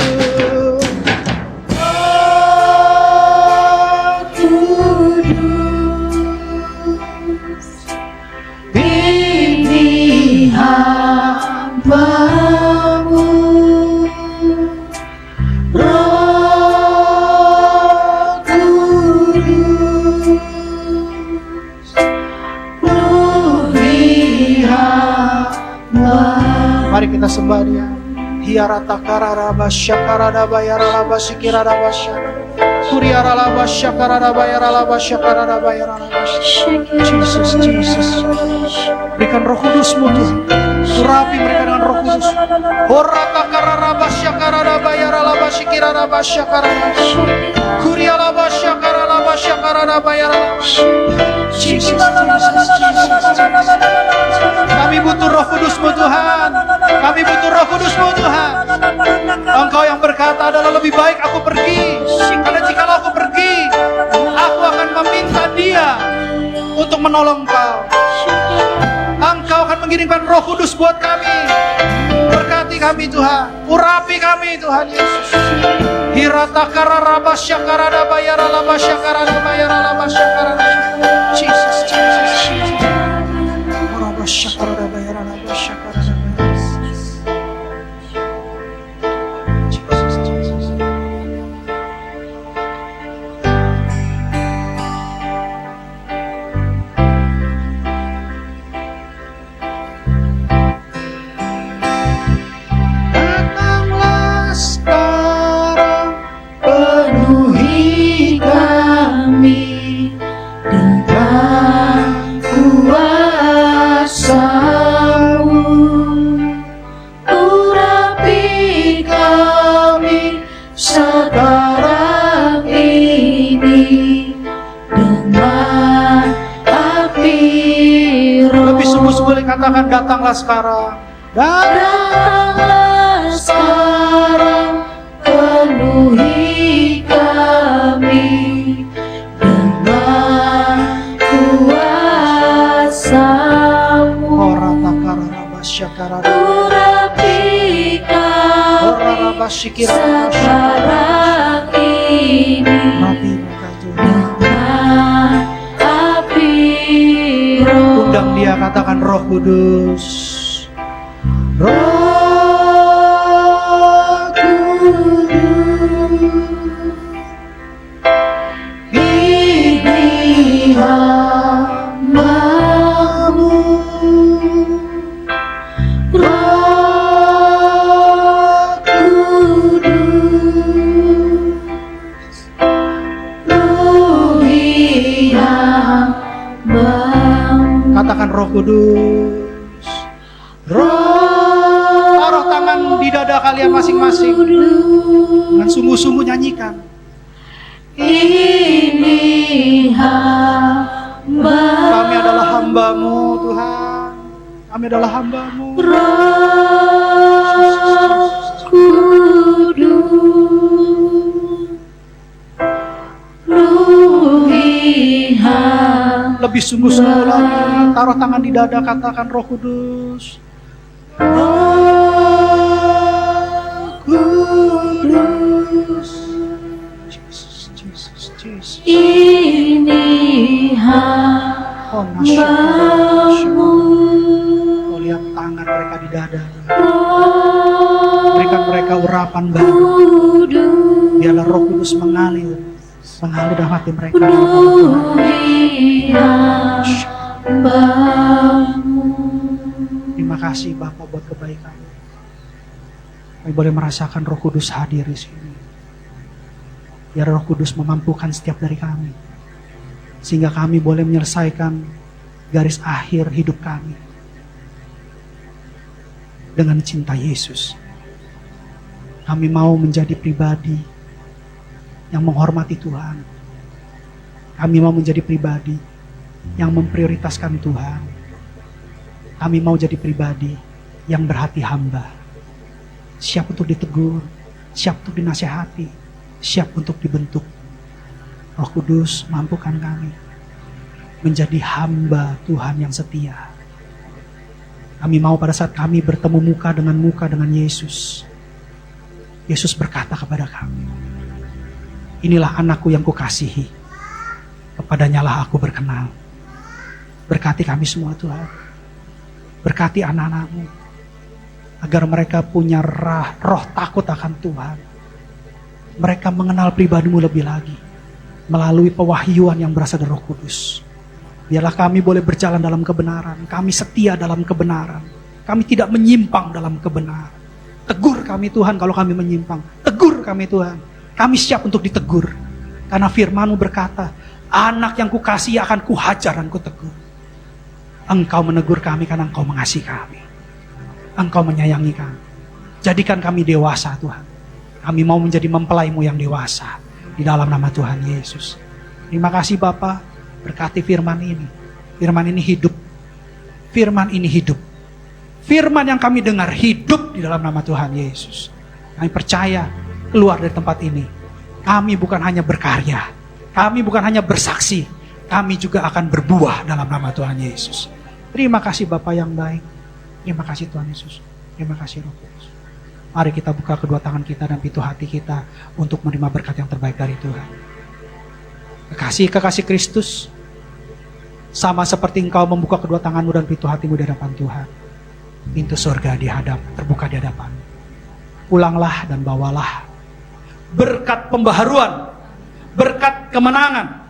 Ini hamba-Mu. Roh Kudus, penuhi hamba-Mu. Mari kita sembah Dia. Hiarata kararaba syakarada bayaralaba sikirada basyara. Kuriaralaba syakarada bayaralaba syakarada bayaralaba. Jesus, Jesus. Berikan Roh Kudus-Mu Tuhan. Urapi mereka dengan Roh Kudus. Horata kararaba syakarada bayaralaba sikirada basyakarada. Kurialaba syakaralaba syakarada bayaralaba. Jesus, kami butuh Roh Kudus-Mu Tuhan. Kami butuh Roh Kudus-Mu Tuhan. Engkau yang berkata adalah lebih baik aku pergi, karena jikalau aku pergi, aku akan meminta Dia untuk menolong Engkau. Engkau akan mengirimkan Roh Kudus buat kami. Berkati kami Tuhan, urapi kami Tuhan Yesus. Hirata kararaba syakarada bayaralaba syakarada bayaralaba syakarada. Jesus, Jesus, Jesus. Oraba syakarada bayaralaba syakarada. Jesus, Jesus. Datanglah sekarang, penuhi kami dengan katakan datanglah sekarang. Datanglah sekarang, penuhi kami dengan kuasa-Mu. Urapi kami sekarang ini dengan api Roh. Undang dia, katakan Roh Kudus. Roh Kudus, ini hamba-Mu. Roh Kudus, penuhi hamba-Mu. Katakan Roh Kudus. Taruh tangan di dada kalian masing-masing. Dengan sungguh-sungguh nyanyikan. Ini hamba. Kami adalah hamba-Mu Tuhan. Kami adalah hamba-Mu. Roh Kudus, penuhi hamba. Lebih sungguh-sungguh lagi. Taruh tangan di dada, katakan Roh Kudus. Roh Kudus. Jesus, Jesus, Jesus. Ini hamba-Mu. Oh, lihat tangan mereka di dada. Berikan mereka urapan baru. Biarlah Roh Kudus mengalir dalam hati mereka. Penuhi hamba-Mu. Terima kasih Bapak buat kebaikan. Kami boleh merasakan Roh Kudus hadir di sini. Biar Roh Kudus memampukan setiap dari kami, sehingga kami boleh menyelesaikan garis akhir hidup kami dengan cinta Yesus. Kami mau menjadi pribadi yang menghormati Tuhan. Kami mau menjadi pribadi yang memprioritaskan Tuhan. Kami mau jadi pribadi yang berhati hamba, siap untuk ditegur, siap untuk dinasihati, siap untuk dibentuk. Roh Kudus, mampukan kami menjadi hamba Tuhan yang setia. Kami mau pada saat kami bertemu muka dengan Yesus, Yesus berkata kepada kami, inilah anakku yang kukasihi, kepadanyalah aku berkenan. Berkati kami semua Tuhan. Berkati anak-anak-Mu, agar mereka punya roh takut akan Tuhan. Mereka mengenal pribadi-Mu lebih lagi, melalui pewahyuan yang berasal dari Roh Kudus. Biarlah kami boleh berjalan dalam kebenaran, kami setia dalam kebenaran, kami tidak menyimpang dalam kebenaran. Tegur kami Tuhan kalau kami menyimpang, tegur kami Tuhan, kami siap untuk ditegur. Karena firman-Mu berkata, anak yang kukasihi akan kuhajar dan kutegur. Engkau menegur kami karena Engkau mengasihi kami. Engkau menyayangi kami. Jadikan kami dewasa Tuhan. Kami mau menjadi mempelai-Mu yang dewasa. Di dalam nama Tuhan Yesus. Terima kasih Bapa. Berkati firman ini. Firman ini hidup. Firman ini hidup. Firman yang kami dengar hidup di dalam nama Tuhan Yesus. Kami percaya keluar dari tempat ini. Kami bukan hanya berkarya. Kami bukan hanya bersaksi. Kami juga akan berbuah dalam nama Tuhan Yesus. Terima kasih Bapa yang baik. Terima kasih Tuhan Yesus. Terima kasih Roh Kudus. Mari kita buka kedua tangan kita dan pintu hati kita untuk menerima berkat yang terbaik dari Tuhan. Kekasih Kristus, sama seperti Engkau membuka kedua tanganmu dan pintu hatimu di hadapan Tuhan, pintu surga terbuka di hadapan. Pulanglah dan bawalah berkat pembaharuan, berkat kemenangan,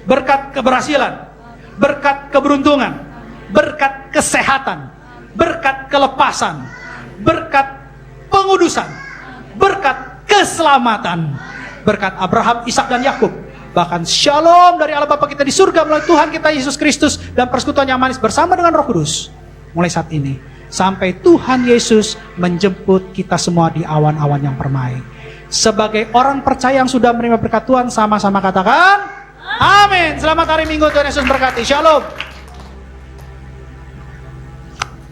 berkat keberhasilan, berkat keberuntungan, berkat kesehatan, berkat kelepasan, berkat pengudusan, berkat keselamatan, berkat Abraham, Ishak dan Yakub, bahkan shalom dari Allah Bapa kita di surga melalui Tuhan kita Yesus Kristus dan persekutuan yang manis bersama dengan Roh Kudus mulai saat ini sampai Tuhan Yesus menjemput kita semua di awan-awan yang permai. Sebagai orang percaya yang sudah menerima berkat Tuhan, sama-sama katakan amin. Selamat hari Minggu, Tuhan Yesus berkati. Shalom.